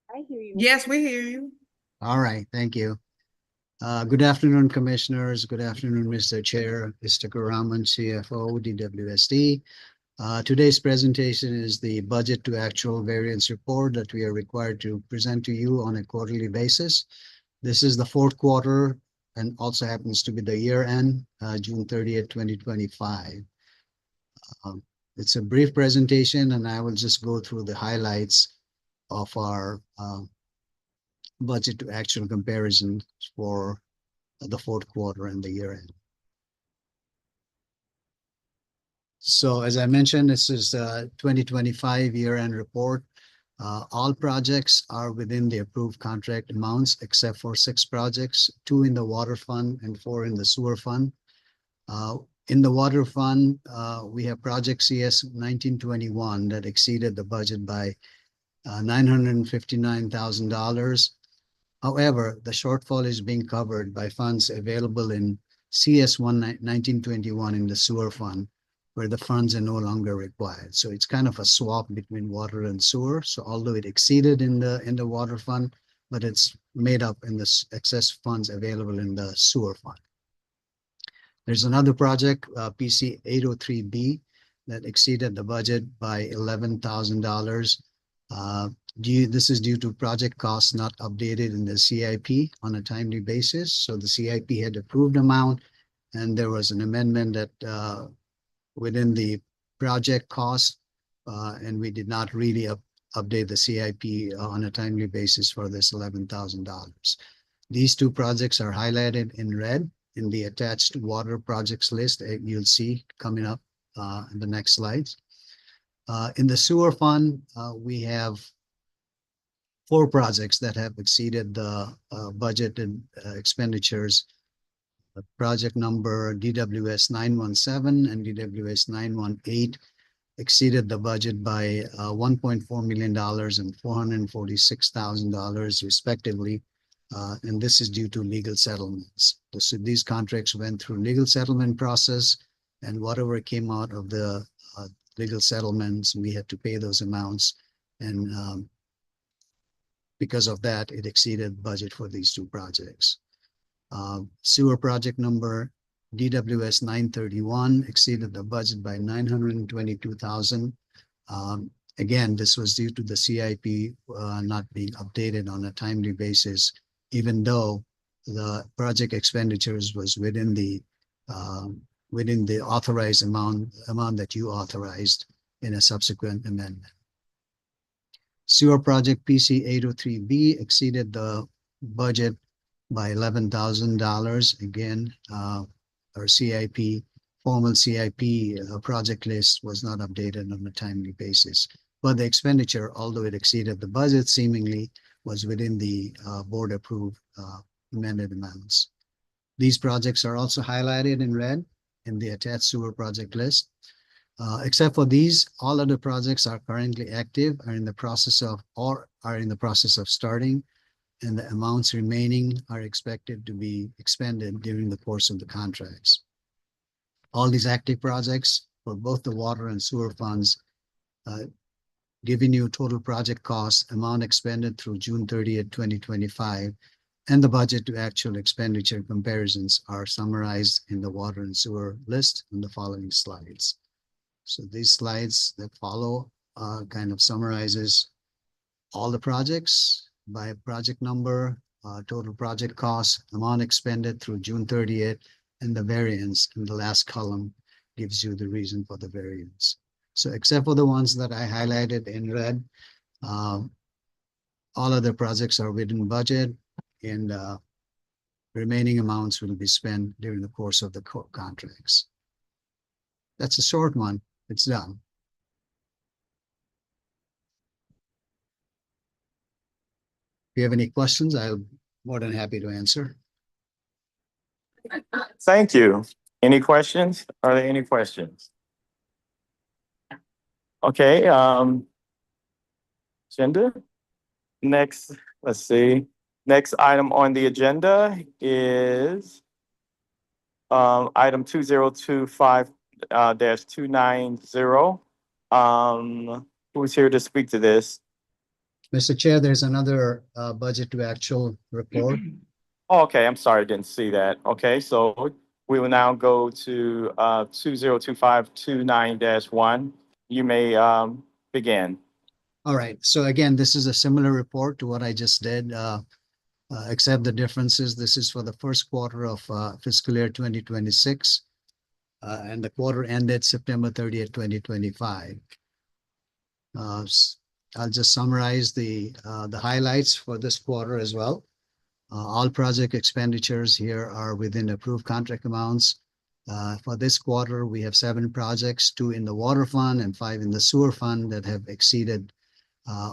I hear you. Yes, we hear you. All right, thank you. Good afternoon, commissioners. Good afternoon, Mr. Chair, Mr. Karaman, CFO, DWSD. Today's presentation is the budget to actual variance report that we are required to present to you on a quarterly basis. This is the fourth quarter and also happens to be the year end, June 30th, 2025. It's a brief presentation and I will just go through the highlights of our budget to actual comparison for the fourth quarter and the year end. So as I mentioned, this is the 2025 year-end report. All projects are within the approved contract amounts except for 6 projects, 2 in the water fund and 4 in the sewer fund. In the water fund, we have project CS 1921 that exceeded the budget by $959,000. However, the shortfall is being covered by funds available in CS 1921 in the sewer fund, where the funds are no longer required. So it's kind of a swap between water and sewer. So although it exceeded in the water fund, but it's made up in the excess funds available in the sewer fund. There's another project, PC 803B, that exceeded the budget by $11,000. This is due to project costs not updated in the CIP on a timely basis. So the CIP had approved amount, and there was an amendment that within the project cost, and we did not really update the CIP on a timely basis for this $11,000. These 2 projects are highlighted in red in the attached water projects list you'll see coming up in the next slides. In the sewer fund, we have 4 projects that have exceeded the budgeted expenditures. Project number DWS 917 and DWS 918 exceeded the budget by $1.4 million and $446,000 respectively. And this is due to legal settlements. So these contracts went through legal settlement process, and whatever came out of the legal settlements, we had to pay those amounts. And because of that, it exceeded budget for these 2 projects. Sewer project number DWS 931 exceeded the budget by 922,000. Again, this was due to the CIP not being updated on a timely basis, even though the project expenditures was within the authorized amount that you authorized in a subsequent amendment. Sewer project PC 803B exceeded the budget by $11,000. Again, our CIP, formal CIP project list was not updated on a timely basis. But the expenditure, although it exceeded the budget, seemingly was within the board approved amended amounts. These projects are also highlighted in red in the attached sewer project list. Except for these, all other projects are currently active, are in the process of starting, and the amounts remaining are expected to be expended during the course of the contracts. All these active projects for both the water and sewer funds, giving you total project cost amount expended through June 30th, 2025, and the budget to actual expenditure comparisons are summarized in the water and sewer list in the following slides. So these slides that follow kind of summarizes all the projects by project number, total project cost, amount expended through June 30th, and the variance in the last column gives you the reason for the variance. So except for the ones that I highlighted in red, all other projects are within budget, and remaining amounts will be spent during the course of the contracts. That's a short one. It's done. If you have any questions, I'm more than happy to answer. Thank you. Any questions? Are there any questions? Okay, agenda. Next, let's see. Next item on the agenda is item 2025 -290. Who's here to speak to this? Mr. Chair, there's another budget to actual report. Oh, okay, I'm sorry, I didn't see that. Okay, so we will now go to 2025-29-1. You may begin. All right, so again, this is a similar report to what I just did, except the differences. This is for the first quarter of fiscal year 2026, and the quarter ended September 30th, 2025. I'll just summarize the highlights for this quarter as well. All project expenditures here are within approved contract amounts. For this quarter, we have 7 projects, 2 in the water fund and 5 in the sewer fund that have exceeded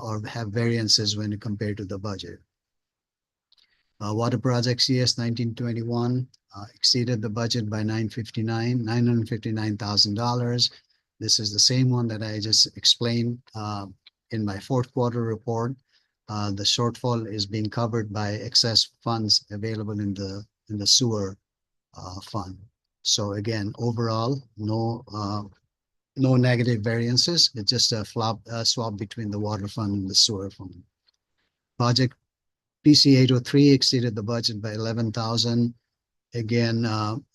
or have variances when compared to the budget. Water project CS 1921 exceeded the budget by $959,000. This is the same one that I just explained in my fourth quarter report. The shortfall is being covered by excess funds available in the sewer fund. So again, overall, no negative variances. It's just a swap between the water fund and the sewer fund. Project PC 803 exceeded the budget by 11,000. Again,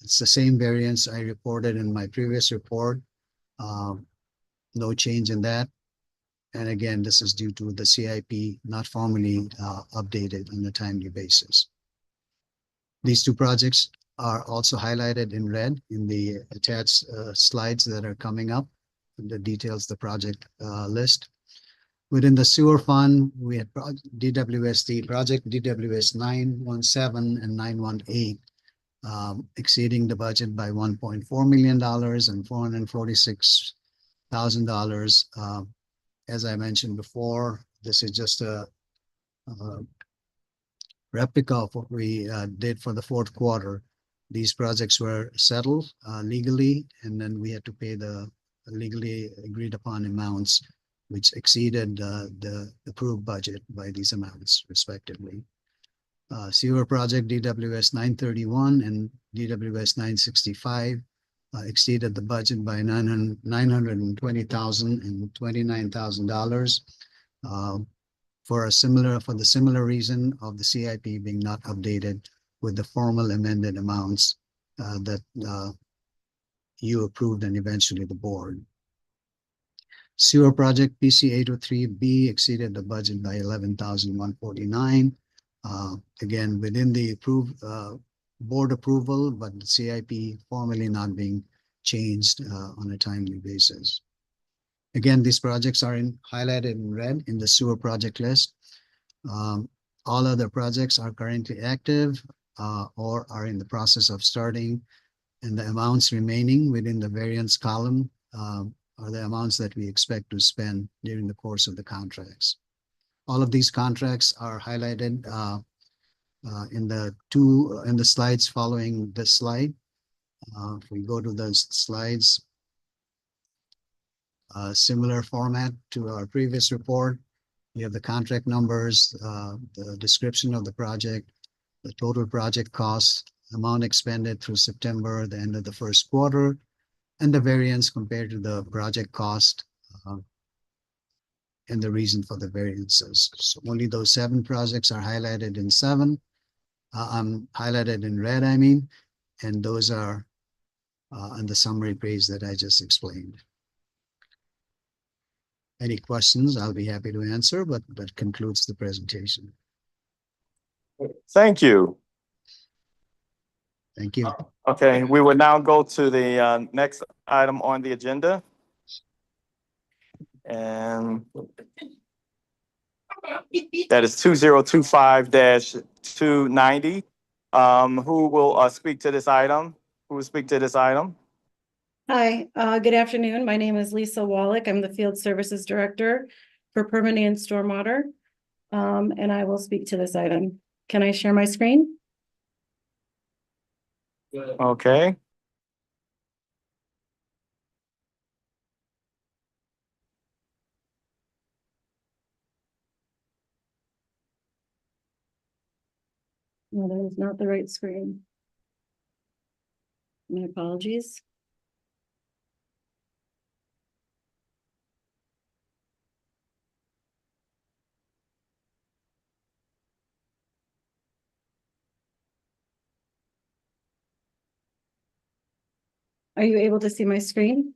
it's the same variance I reported in my previous report. No change in that. And again, this is due to the CIP not formally updated on a timely basis. These 2 projects are also highlighted in red in the attached slides that are coming up. That details the project list. Within the sewer fund, we had DWSD project DWS 917 and 918 exceeding the budget by $1.4 million and $446,000. As I mentioned before, this is just a replica of what we did for the fourth quarter. These projects were settled legally, and then we had to pay the legally agreed upon amounts, which exceeded the approved budget by these amounts respectively. Sewer project DWS 931 and DWS 965 exceeded the budget by $920,000 and $29,000 for the similar reason of the CIP being not updated with the formal amended amounts that you approved and eventually the board. Sewer project PC 803B exceeded the budget by 11,149. Again, within the approved board approval, but the CIP formally not being changed on a timely basis. Again, these projects are highlighted in red in the sewer project list. All other projects are currently active or are in the process of starting, and the amounts remaining within the variance column are the amounts that we expect to spend during the course of the contracts. All of these contracts are highlighted in the slides following this slide. If we go to those slides, similar format to our previous report. We have the contract numbers, the description of the project, the total project cost, amount expended through September, the end of the first quarter, and the variance compared to the project cost and the reason for the variances. So only those 7 projects are highlighted in 7. Highlighted in red, I mean, and those are on the summary page that I just explained. Any questions, I'll be happy to answer, but that concludes the presentation. Thank you. Thank you. Okay, we will now go to the next item on the agenda. And that is 2025-290. Who will speak to this item? Who will speak to this item? Hi, good afternoon. My name is Lisa Wallach. I'm the Field Services Director for Permitting and Stormwater. And I will speak to this item. Can I share my screen? Okay. No, that is not the right screen. My apologies. Are you able to see my screen?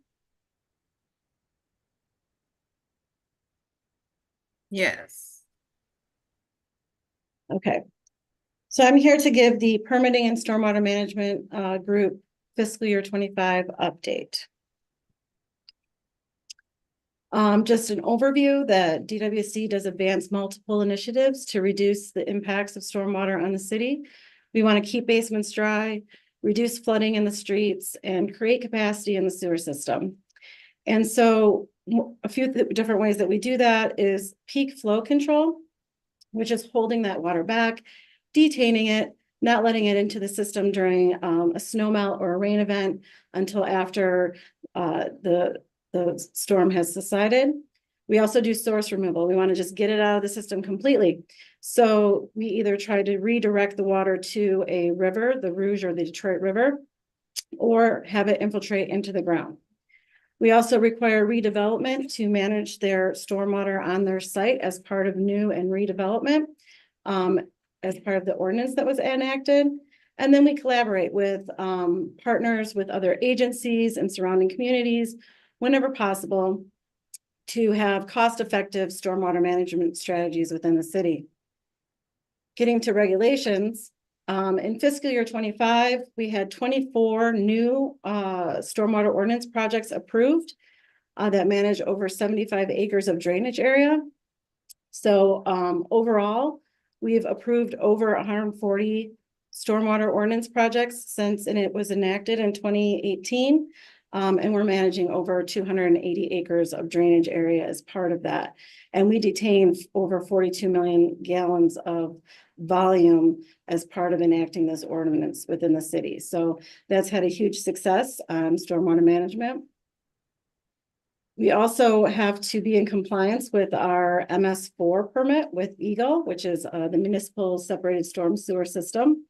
Yes. Okay. So I'm here to give the Permitting and Stormwater Management Group fiscal year 25 update. Just an overview that DWSD does advance multiple initiatives to reduce the impacts of stormwater on the city. We want to keep basements dry, reduce flooding in the streets, and create capacity in the sewer system. And so a few different ways that we do that is peak flow control, which is holding that water back, detaining it, not letting it into the system during a snow melt or a rain event until after the storm has subsided. We also do source removal. We want to just get it out of the system completely. So we either try to redirect the water to a river, the Rouge or the Detroit River, or have it infiltrate into the ground. We also require redevelopment to manage their stormwater on their site as part of new and redevelopment, as part of the ordinance that was enacted. And then we collaborate with partners with other agencies and surrounding communities whenever possible to have cost-effective stormwater management strategies within the city. Getting to regulations, in fiscal year 25, we had 24 new stormwater ordinance projects approved that manage over 75 acres of drainage area. So overall, we've approved over 140 stormwater ordinance projects since it was enacted in 2018. And we're managing over 280 acres of drainage area as part of that. And we detain over 42 million gallons of volume as part of enacting this ordinance within the city. So that's had a huge success on stormwater management. We also have to be in compliance with our MS4 permit with Eagle, which is the Municipal Separated Storm Sewer System.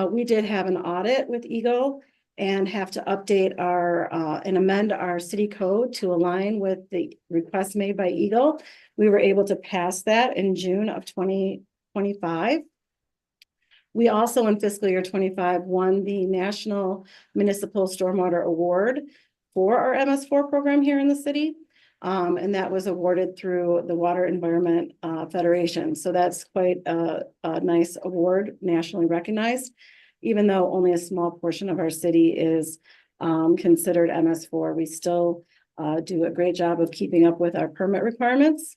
We did have an audit with Eagle and have to update our and amend our city code to align with the request made by Eagle. We were able to pass that in June of 2025. We also in fiscal year 25 won the National Municipal Stormwater Award for our MS4 program here in the city. And that was awarded through the Water Environment Federation. So that's quite a nice award, nationally recognized, even though only a small portion of our city is considered MS4. We still do a great job of keeping up with our permit requirements.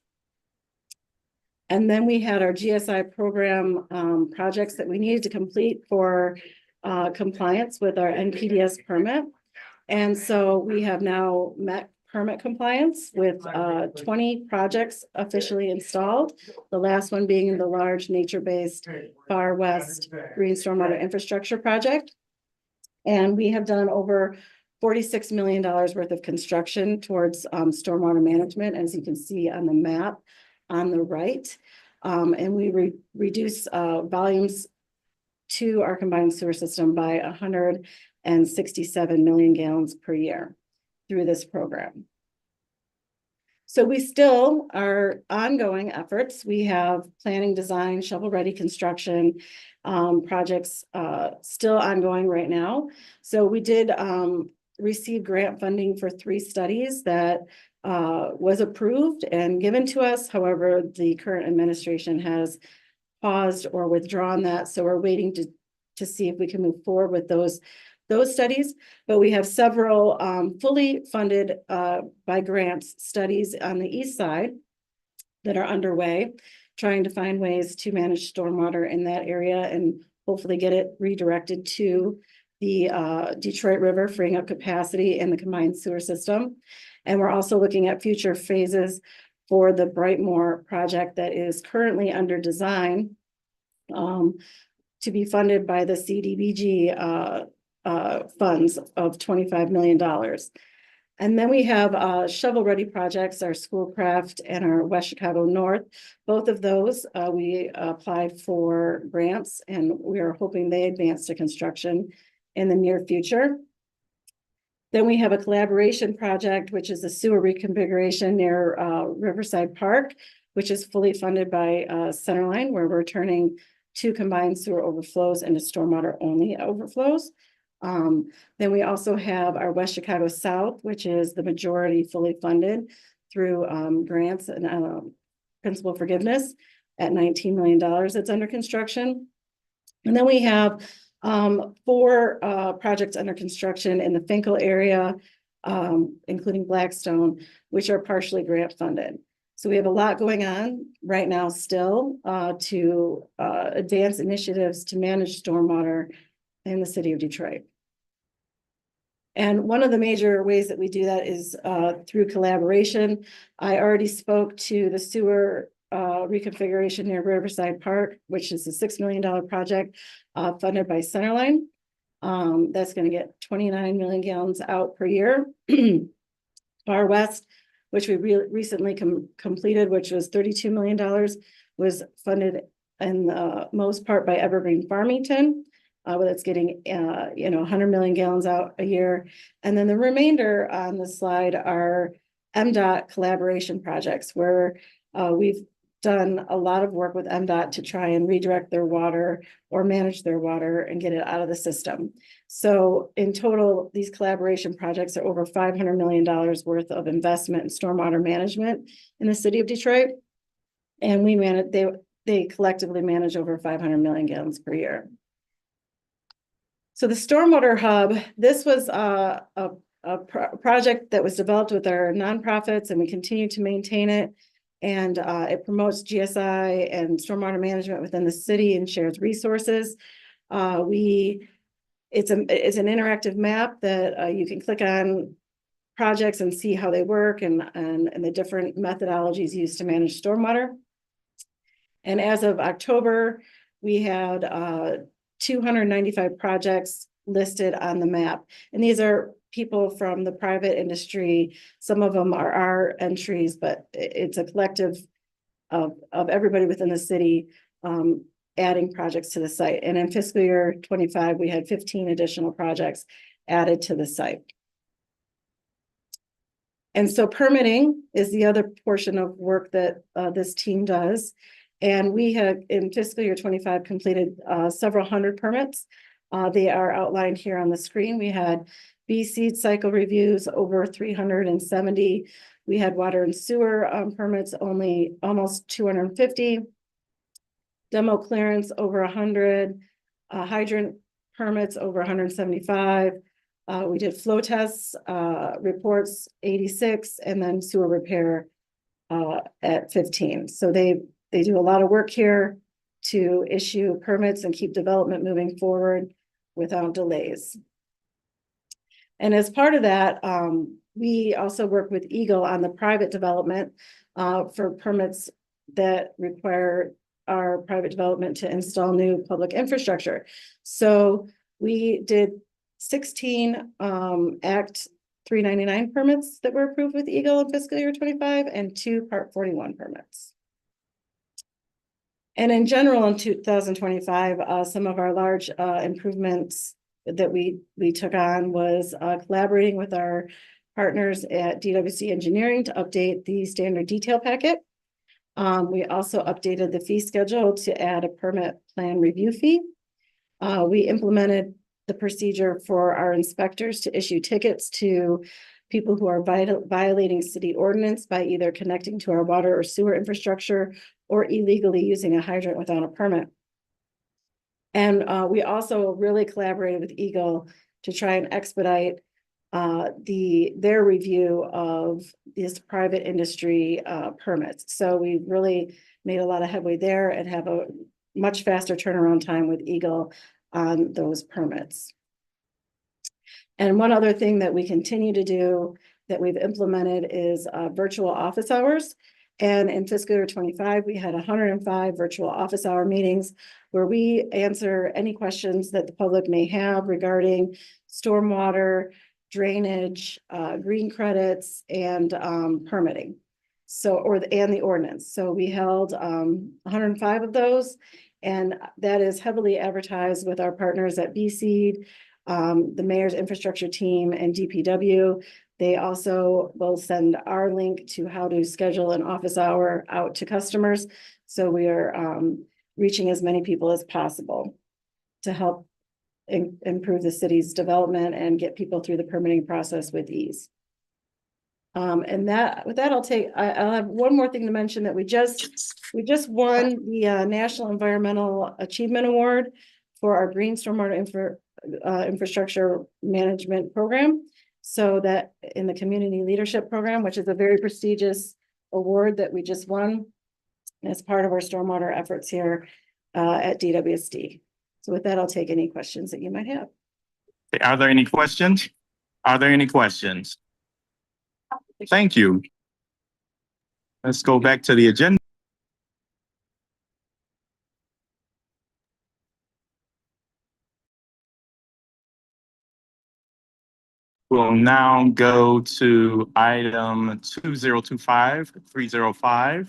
And then we had our GSI program projects that we needed to complete for compliance with our NPDS permit. And so we have now met permit compliance with 20 projects officially installed. The last one being the large nature-based Far West Green Stormwater Infrastructure Project. And we have done over $46 million worth of construction towards stormwater management, as you can see on the map on the right. And we reduce volumes to our combined sewer system by 167 million gallons per year through this program. So we still are ongoing efforts. We have planning, design, shovel-ready construction projects still ongoing right now. So we did receive grant funding for 3 studies that was approved and given to us. However, the current administration has paused or withdrawn that. So we're waiting to see if we can move forward with those studies, but we have several fully funded by grants studies on the east side that are underway, trying to find ways to manage stormwater in that area and hopefully get it redirected to the Detroit River, freeing up capacity in the combined sewer system. And we're also looking at future phases for the Brightmoor project that is currently under design to be funded by the CDBG funds of $25 million. And then we have shovel-ready projects, our Schoolcraft and our West Chicago North. Both of those, we applied for grants and we are hoping they advance to construction in the near future. Then we have a collaboration project, which is a sewer reconfiguration near Riverside Park, which is fully funded by Centerline, where we're turning 2 combined sewer overflows into stormwater only overflows. Then we also have our West Chicago South, which is the majority fully funded through grants and principal forgiveness at $19 million that's under construction. And then we have 4 projects under construction in the Finkel area, including Blackstone, which are partially grant funded. So we have a lot going on right now still to advance initiatives to manage stormwater in the city of Detroit. And one of the major ways that we do that is through collaboration. I already spoke to the sewer reconfiguration near Riverside Park, which is a $6 million project funded by Centerline. That's going to get 29 million gallons out per year. Far West, which we recently completed, which was $32 million, was funded in the most part by Evergreen Farmington. That's getting 100 million gallons out a year. And then the remainder on the slide are MDOT collaboration projects where we've done a lot of work with MDOT to try and redirect their water or manage their water and get it out of the system. So in total, these collaboration projects are over $500 million worth of investment in stormwater management in the city of Detroit. And we manage, they collectively manage over 500 million gallons per year. So the Stormwater Hub, this was a project that was developed with our nonprofits, and we continue to maintain it. And it promotes GSI and stormwater management within the city and shares resources. It's an interactive map that you can click on projects and see how they work and the different methodologies used to manage stormwater. And as of October, we had 295 projects listed on the map. And these are people from the private industry. Some of them are our entries, but it's a collective of everybody within the city adding projects to the site. And in fiscal year 25, we had 15 additional projects added to the site. And so permitting is the other portion of work that this team does. And we have in fiscal year 25 completed several hundred permits. They are outlined here on the screen. We had BC cycle reviews over 370. We had water and sewer permits only almost 250. Demo clearance over 100. Hydrant permits over 175. We did flow tests, reports 86, and then sewer repair at 15. So they do a lot of work here to issue permits and keep development moving forward without delays. And as part of that, we also work with Eagle on the private development for permits that require our private development to install new public infrastructure. So we did 16 Act 399 permits that were approved with Eagle in fiscal year 25 and 2 Part 41 permits. And in general, in 2025, some of our large improvements that we took on was collaborating with our partners at DWSD Engineering to update the standard detail packet. We also updated the fee schedule to add a permit plan review fee. We implemented the procedure for our inspectors to issue tickets to people who are violating city ordinance by either connecting to our water or sewer infrastructure or illegally using a hydrant without a permit. And we also really collaborated with Eagle to try and expedite their review of these private industry permits. So we really made a lot of headway there and have a much faster turnaround time with Eagle on those permits. And one other thing that we continue to do that we've implemented is virtual office hours. And in fiscal year 25, we had 105 virtual office hour meetings where we answer any questions that the public may have regarding stormwater, drainage, green credits, and permitting. So, and the ordinance. So we held 105 of those, and that is heavily advertised with our partners at BSeed, the mayor's infrastructure team, and DPW. They also will send our link to how to schedule an office hour out to customers. So we are reaching as many people as possible to help improve the city's development and get people through the permitting process with ease. And with that, I'll have one more thing to mention that we just won the National Environmental Achievement Award for our Green Stormwater Infrastructure Management Program. So that in the Community Leadership Program, which is a very prestigious award that we just won as part of our stormwater efforts here at DWSD. So with that, I'll take any questions that you might have. Are there any questions? Are there any questions? Thank you. Let's go back to the agenda. We'll now go to item 2025-305.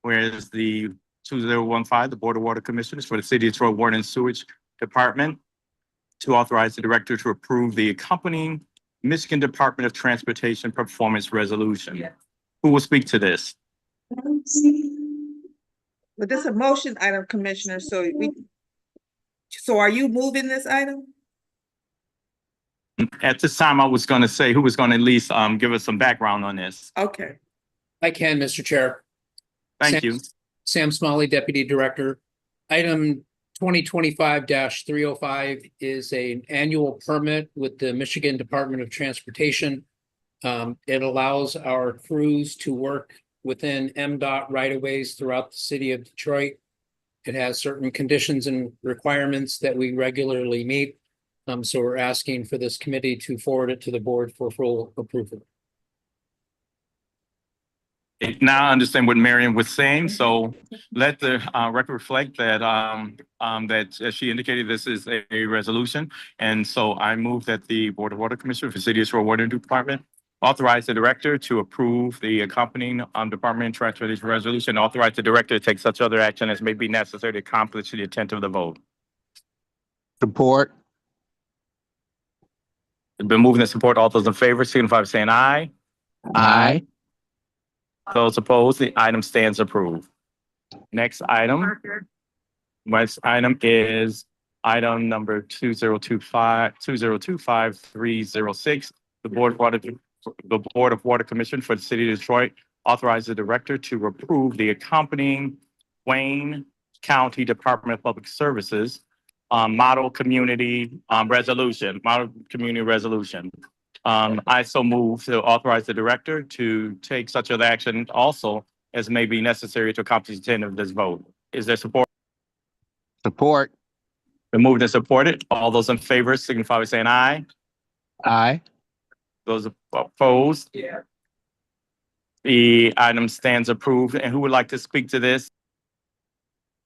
Whereas the 2015, the Board of Water Commissioners for the City of Detroit Water and Sewage Department to authorize the director to approve the accompanying Michigan Department of Transportation Performance Resolution. Yes. Who will speak to this? But this is a motion item, Commissioner, so are you moving this item? At this time, I was going to say who was going to at least give us some background on this. Okay. I can, Mr. Chair. Thank you. Sam Smalley, Deputy Director. Item 2025-305 is an annual permit with the Michigan Department of Transportation. It allows our crews to work within MDOT right-of-ways throughout the city of Detroit. It has certain conditions and requirements that we regularly meet. So we're asking for this committee to forward it to the board for full approval. Now I understand what Marion was saying, so let the record reflect that that as she indicated, this is a resolution. And so I move that the Board of Water Commissioners for City of Detroit Water Department authorize the director to approve the accompanying Department of Transportation resolution, authorize the director to take such other action as may be necessary to accomplish the intent of the vote. Support. It's been moved and support. All those in favor signify by saying aye. Aye. Those opposed, the item stands approved. Next item is item number 2025-306. The Board of Water Commission for the City of Detroit authorized the director to approve the accompanying Wayne County Department of Public Services model community resolution. I so move to authorize the director to take such other action also as may be necessary to accomplish the intent of this vote. Is there support? Support. Been moved and supported. All those in favor signify by saying aye. Aye. Those opposed? The item stands approved. And who would like to speak to this?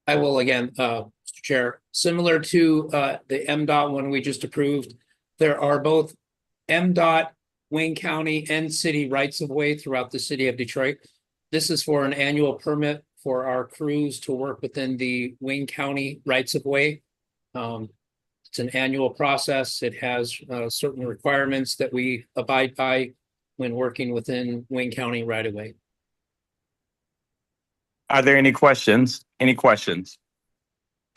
I will again, Mr. Chair, similar to the MDOT one we just approved, there are both MDOT, Wayne County and city rights of way throughout the city of Detroit. This is for an annual permit for our crews to work within the Wayne County rights of way. It's an annual process. It has certain requirements that we abide by when working within Wayne County right of way. Are there any questions? Any questions?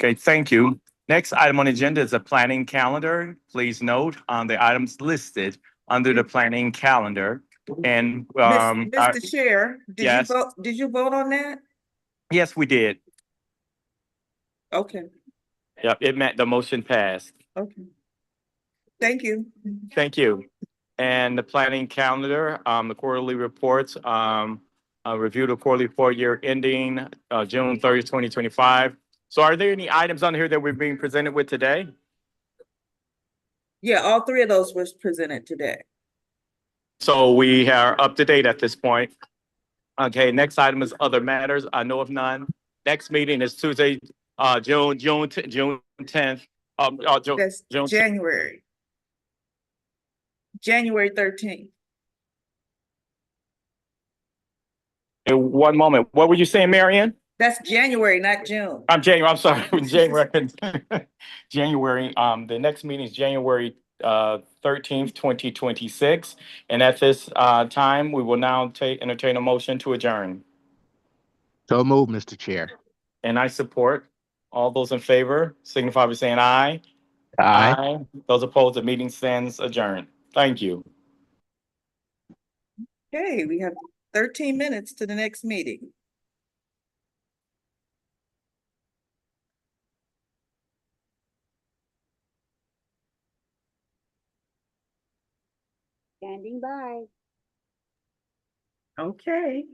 Okay, thank you. Next item on the agenda is a planning calendar. Please note on the items listed under the planning calendar. And Mr. Chair, yes. Did you vote on that? Yes, we did. Okay, Yep, it meant the motion passed. okay. Thank you. Thank you. And the planning calendar, the quarterly reports, review the quarterly four-year ending June 30th, 2025. So are there any items on here that we're being presented with today? Yeah, all three of those was presented today. So we are up to date at this point. Okay, next item is other matters. I know of none. Next meeting is Tuesday, June 10th. That's June January 13th. One moment. What were you saying, Marion? That's January, not June. I'm sorry, January. January, the next meeting is January 13th, 2026. And at this time, we will now entertain a motion to adjourn. So move, Mr. Chair. And I support. All those in favor signify by saying aye. Aye. Those opposed, the meeting stands adjourned. Thank you. Okay, we have 13 minutes to the next meeting. Standing by. Okay.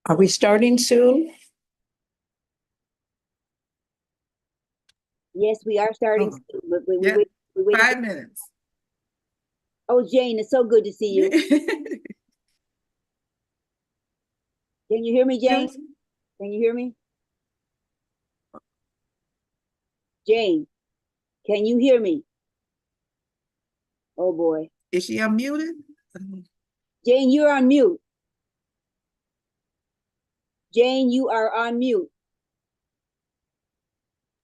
Are we starting soon? Yes, we are starting. Oh. soon, but we Yeah, wait. We waiting 5 minutes. Oh, Jane, it's so good to see you. Can you hear me, Jane? Can you hear me? Jane, can you hear me? Oh, boy. Is she unmuted? Jane, you're on mute. Jane, you are on mute.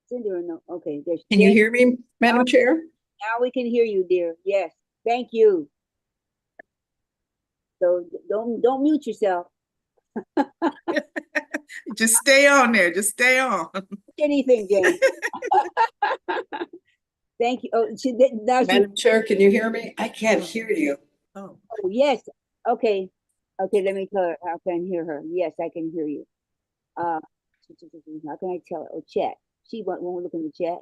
Cindy, no. Okay, there's. Can you Jane, hear me, Madam Chair? now we can hear you, dear. Yes, thank you. So don't mute yourself. Just stay on there. Just stay on. Anything, Jane. Thank you. Oh, now she. Madam Chair, can you hear me? I can't hear you. Oh, Oh, yes. Okay. Okay, let me tell her how can I hear her. Yes, I can hear you. How can I tell her? Oh, chat. She won't look in the chat.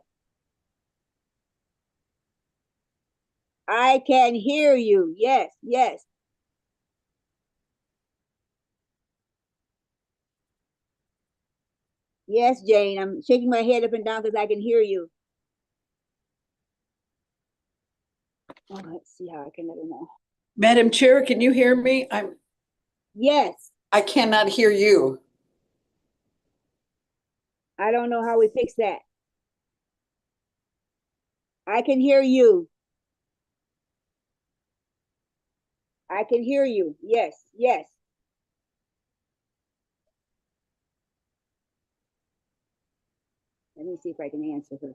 I can hear you. Yes, yes. Yes, Jane. I'm shaking my head up and down because I can hear you. Oh, let's see how I can let her know. Madam Chair, can you hear me? Yes. I cannot hear you. I don't know how we fix that. I can hear you. I can hear you. Yes, yes. Let me see if I can answer her.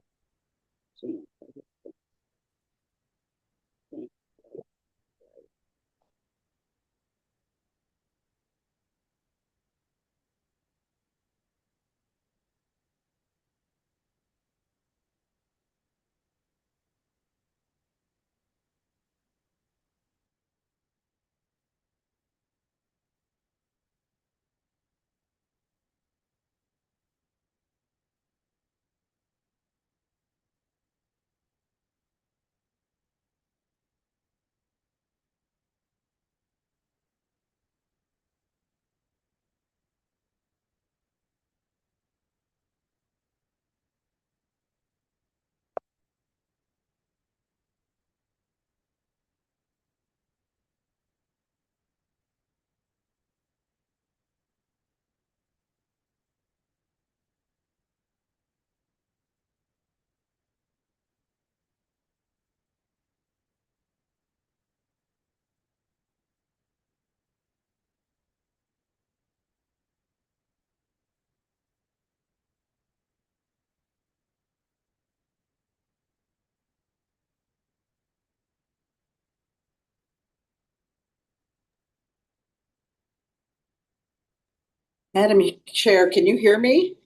Madam Chair, can you hear me?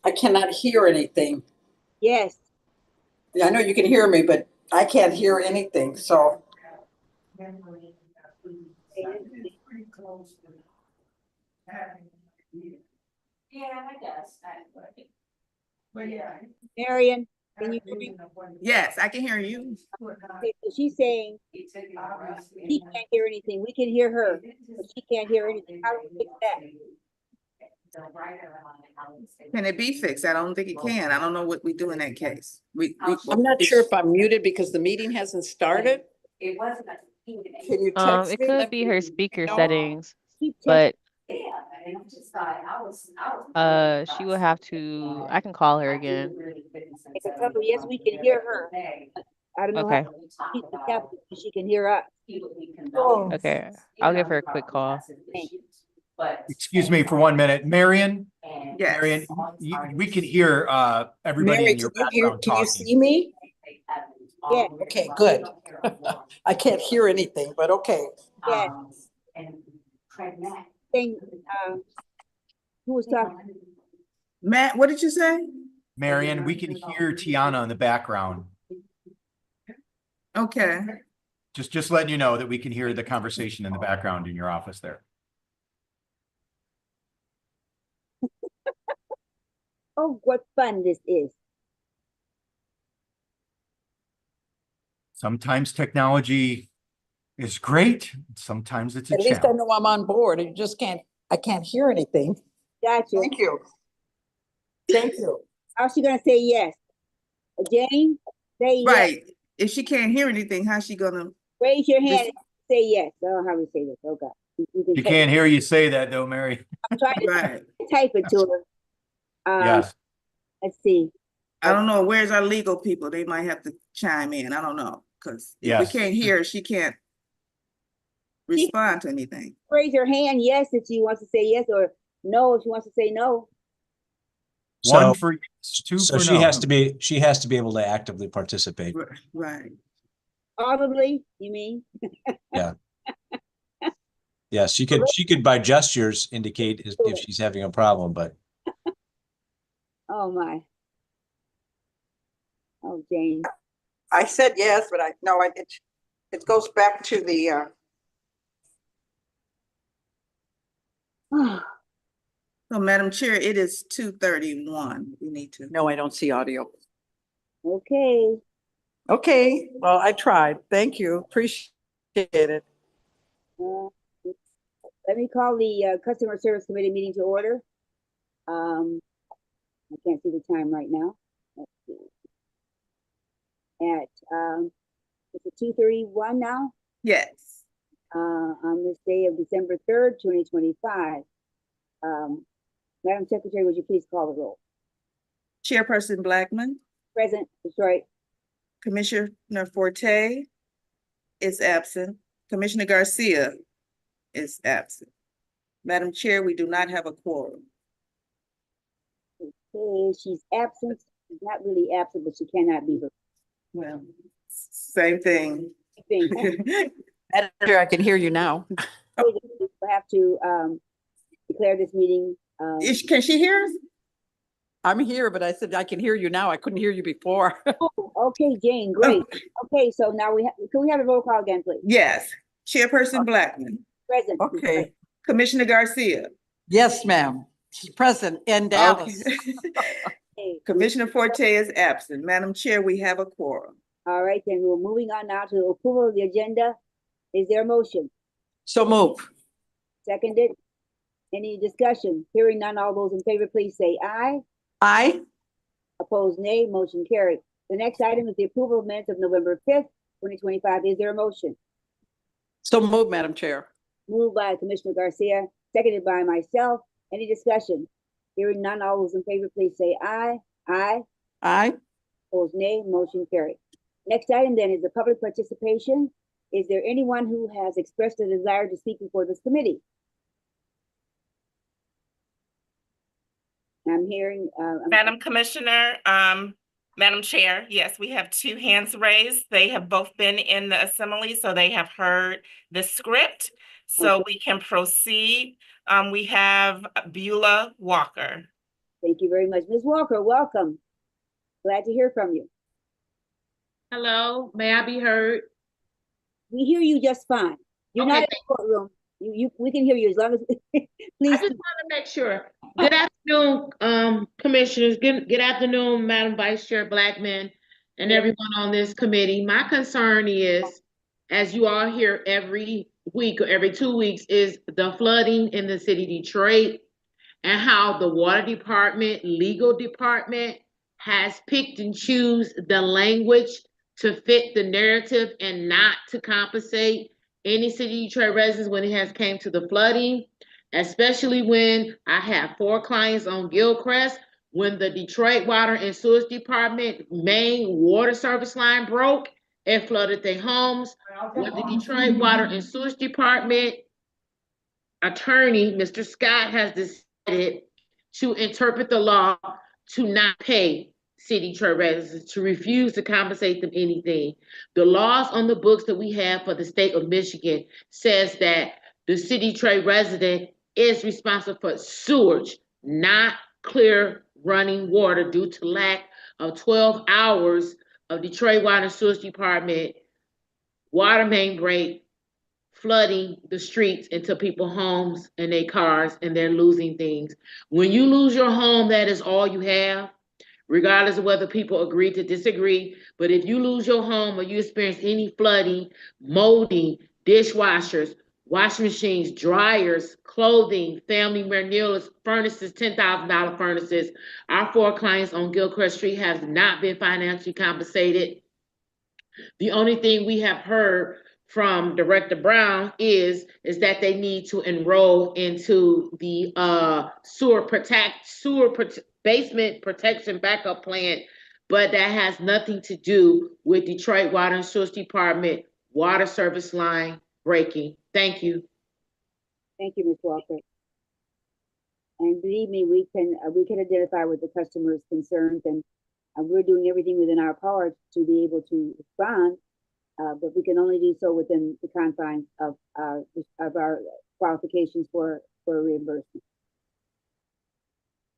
I cannot hear anything. Yes. I know you can hear me, but I can't hear anything, so. Marion, can you hear me? yes, I can hear you. Okay, so she's saying she can't hear anything. We can hear her, but she can't hear anything. How do we fix that? Can it be fixed? I don't think it can. I don't know what we do in that case. I'm not sure if I'm muted because the meeting hasn't started. Can you text It me? could Let be me her speaker know. settings, Keep but she will have to, I can call her again. I can tell her, yes, we can hear her. I don't know how Okay, she's the captain, but she can hear us. okay. I'll give her a quick call. Thanks. Excuse me for 1 minute. Marion, Yes. Marion, we can hear everybody Mary, in your can you hear, background can you talking. see me? Yeah. Okay, good. I can't hear anything, but okay. Yeah. Thing, who was talking? Matt, what did you say? Marion, we can hear Tiana in the background. Okay. Just letting you know that we can hear the conversation in the background in your office there. Oh, what fun this is. Sometimes technology is great. Sometimes it's a At least I challenge. know I'm on board. I I can't hear anything. Gotcha. Thank you. Thank you. How's she gonna say yes? Jane, say yes. Right. If she can't hear anything, how's she gonna? Raise your hand This- and say yes. I don't know how we say this. Oh God. You can You type can't it. hear you say that though, Mary. I'm trying to Right. type it to her. Yes. Let's see. I don't know. Where's our legal people? They might have to chime in. I don't know. Because if we Yes. can't hear her, she can't respond to anything. Raise your hand yes if she wants to say yes, or no if she wants to say no. One So, for yes, two so for she no. has to be able to actively participate. Right. Audibly, you mean? Yeah. Yeah, she could by gestures indicate if she's having a problem, but Oh my. Oh, Jane. I said yes, but it goes back to the, So, Madam Chair, it is 2:31. We need to. no, I don't see audio. Okay. Okay, well, I tried. Thank you. Appreciate it. Let me call the Customer Service Committee meeting to order. I can't see the time right now. Let's see. It's at 2:31 now. Yes. On this day of December 3rd, 2025. Madam Secretary, would you please call the roll? Chairperson Blackman, Present, Detroit. Commissioner Forte is absent. Commissioner Garcia is absent. Madam Chair, we do not have a quorum. Okay, she's absent. She's not really absent, but she cannot be. Well, same thing. Madam Chair, I can hear you now. We'll have to declare this meeting. Can she hear us? I'm here, but I said I can hear you now. I couldn't hear you before. Okay, Jane, great. Okay, so now can we have a roll call again, please? Yes. Chairperson Blackman. Present. Okay. Commissioner Garcia. Yes, ma'am. She's present in Dallas. Okay. Commissioner Forte is absent. Madam Chair, we have a quorum. All right, then we're moving on now to approval of the agenda. Is there a motion? So move. Seconded? Any discussion? Hearing none, all those in favor, please say aye. Aye. Opposed, nay. Motion carried. The next item is the approval of minutes of November 5th, 2025. Is there a motion? So move, Madam Chair. Moved by Commissioner Garcia, seconded by myself. Any discussion? Hearing none, all those in favor, please say aye. Aye. Aye. Opposed, nay. Motion carried. Next item then is the public participation. Is there anyone who has expressed a desire to speak before this committee? I'm hearing. Madam Commissioner, Madam Chair, yes, we have two hands raised. They have both been in the assembly, so they have heard the script. So we can proceed. We have Beulah Walker. Thank you very much. Ms. Walker, welcome. Glad to hear from you. Hello, may I be heard? We hear you just fine. You're not in the courtroom. We can hear you as long as, please. I just want to make sure. Good afternoon, commissioners. Good afternoon, Madam Vice Chair Blackman and everyone on this committee. My concern is, as you all hear every week or every 2 weeks, is the flooding in the city of Detroit and how the water department, legal department has picked and choose the language to fit the narrative and not to compensate any city of Detroit residents when it has came to the flooding, especially when I have 4 clients on Gilcrest, when the Detroit Water and Sewage Department main water service line broke, it flooded their homes. When the Detroit Water and Sewage Department attorney, Mr. Scott, has decided to interpret the law to not pay city Detroit residents, to refuse to compensate them anything. The laws on the books that we have for the state of Michigan says that the city Detroit resident is responsible for sewage, not clear running water, due to lack of 12 hours of Detroit Water and Sewage Department water main break, flooding the streets into people's homes and their cars, and they're losing things. When you lose your home, that is all you have, regardless of whether people agree to disagree. But if you lose your home or you experience any flooding, molding, dishwashers, washing machines, dryers, clothing, family meals, furnaces, $10,000 furnaces. Our 4 clients on Gilchrist Street have not been financially compensated. The only thing we have heard from Director Brown is that they need to enroll into the basement protection backup plan, but that has nothing to do with Detroit Water and Sewage Department water service line breaking. Thank you. Thank you, Ms. Walker. And believe me, we can identify with the customer's concerns, and we're doing everything within our power to be able to respond. But we can only do so within the confines of our qualifications for reimbursement.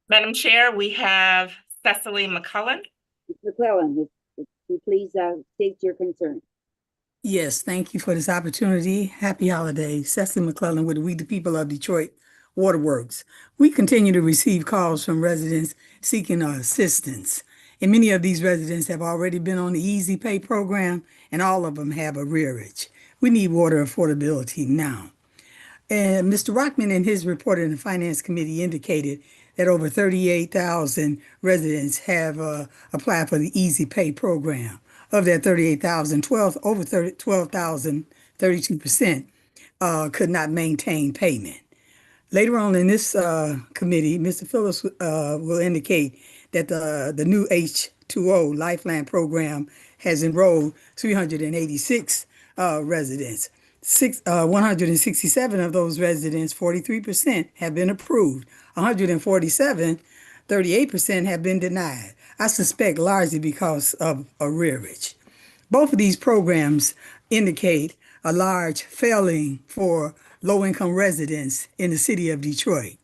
Madam Chair, we have Cecily McCullen. Ms. McClellan, if you please state your concern. Yes, thank you for this opportunity. Happy holidays. Cecily McClellan with We the People of Detroit Waterworks. We continue to receive calls from residents seeking assistance. And many of these residents have already been on the Easy Pay program, and all of them have arrearage. We need water affordability now. And Mr. Rockman in his report in the Finance Committee indicated that over 38,000 residents have applied for the Easy Pay program. Of that 38,000, over 12,000, 32% could not maintain payment. Later on in this committee, Mr. Phillips will indicate that the new H2O Lifeline program has enrolled 386 residents. 167 of those residents, 43%, have been approved. 147, 38% have been denied. I suspect largely because of arrearage. Both of these programs indicate a large failing for low-income residents in the city of Detroit.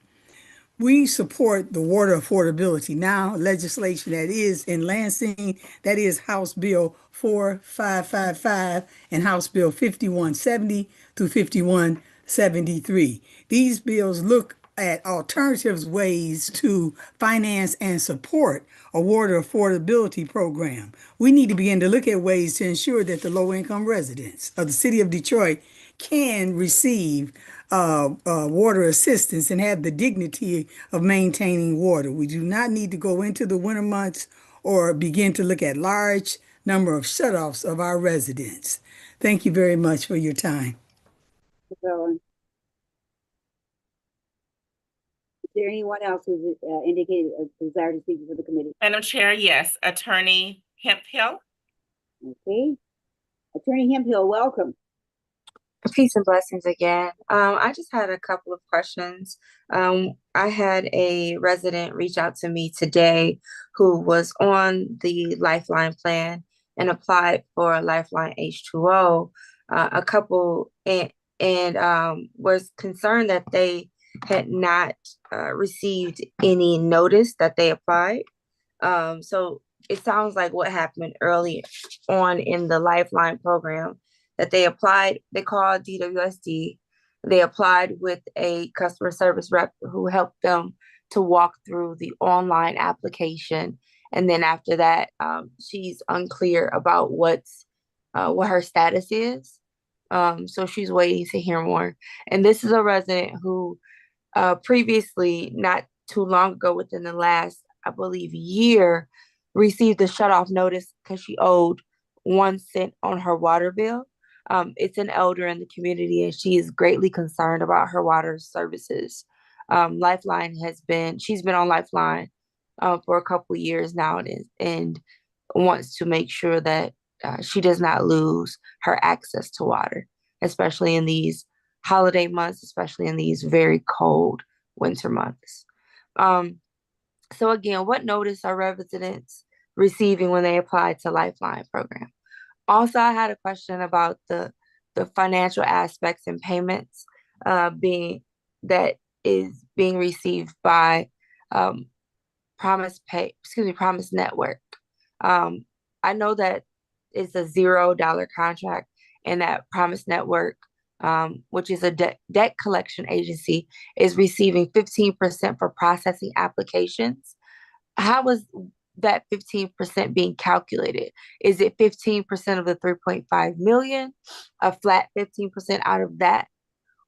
We support the water affordability now legislation that is in Lansing, that is House Bill 4555 and House Bill 5170 through 5173. These bills look at alternative ways to finance and support a water affordability program. We need to begin to look at ways to ensure that the low-income residents of the city of Detroit can receive water assistance and have the dignity of maintaining water. We do not need to go into the winter months or begin to look at large number of shutoffs of our residents. Thank you very much for your time. Is there anyone else who's indicated a desire to speak for the committee? Madam Chair, yes, Attorney Hemphill. Okay. Attorney Hemphill, welcome. Peace and blessings again. I just had a couple of questions. I had a resident reach out to me today who was on the Lifeline plan and applied for a Lifeline H2O. A couple and was concerned that they had not received any notice that they applied. So it sounds like what happened early on in the Lifeline program, that they applied, they called DWSD, they applied with a customer service rep who helped them to walk through the online application. And then after that, she's unclear about what her status is. So she's waiting to hear more. And this is a resident who previously, not too long ago, within the last, I believe, year, received a shutoff notice because she owed 1 cent on her water bill. It's an elder in the community, and she is greatly concerned about her water services. Lifeline she's been on Lifeline for a couple of years now, and wants to make sure that she does not lose her access to water, especially in these holiday months, especially in these very cold winter months. So again, what notice are residents receiving when they apply to Lifeline program? Also, I had a question about the financial aspects and payments being received by Promise Network. I know that it's a $0 contract, and that Promise Network, which is a debt collection agency, is receiving 15% for processing applications. How was that 15% being calculated? Is it 15% of the 3.5 million, a flat 15% out of that?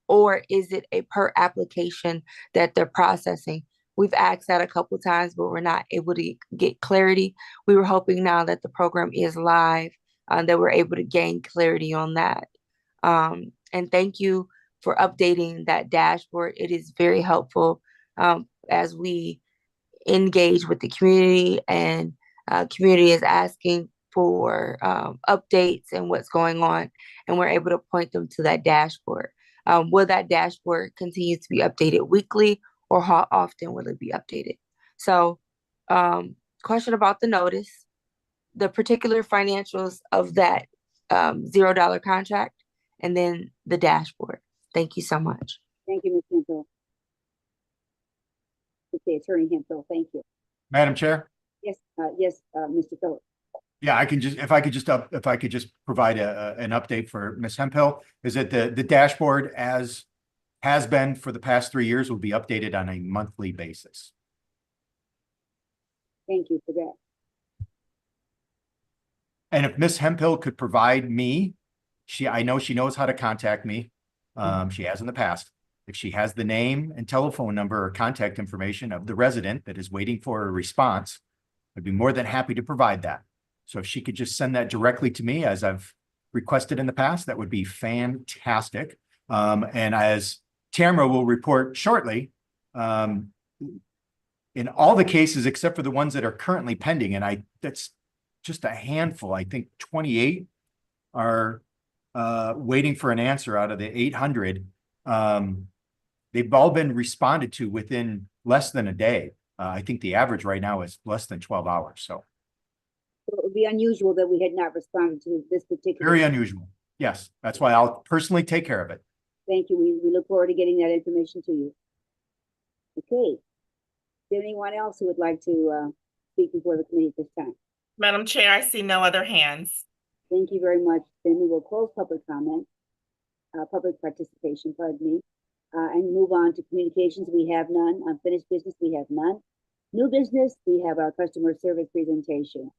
or is it a per application that they're processing? We've asked that a couple times, but we're not able to get clarity. We were hoping now that the program is live, that we're able to gain clarity on that. And thank you for updating that dashboard. It is very helpful as we engage with the community, and community is asking for updates and what's going on, and we're able to point them to that dashboard. Will that dashboard continue to be updated weekly, or how often will it be updated? So, question about the notice, the particular financials of that $0 contract, and then the dashboard. Thank you so much. Thank you, Ms. Hemphill. Okay, Attorney Hemphill, thank you. Madam Chair? Yes, Mr. Phillips. Yeah, if I could just provide an update for Ms. Hemphill, is that the dashboard, as has been for the past 3 years, will be updated on a monthly basis. Thank you for that. And if Ms. Hemphill could provide me, I know she knows how to contact me. She has in the past. If she has the name and telephone number or contact information of the resident that is waiting for a response, I'd be more than happy to provide that. So if she could just send that directly to me, as I've requested in the past, that would be fantastic. And as Tamara will report shortly, in all the cases except for the ones that are currently pending, and that's just a handful, I think 28 are waiting for an answer out of the 800. They've all been responded to within less than a day. I think the average right now is less than 12 hours. So it would be unusual that we had not responded to this particular. Very unusual. Yes, that's why I'll personally take care of it. Thank you. We look forward to getting that information to you. Okay. Is there anyone else who would like to speak before the committee at this time? Madam Chair, I see no other hands. Thank you very much. Then we will close public comment, public participation, pardon me, and move on to communications. We have none. Unfinished business, we have none. New business, we have our customer service presentation.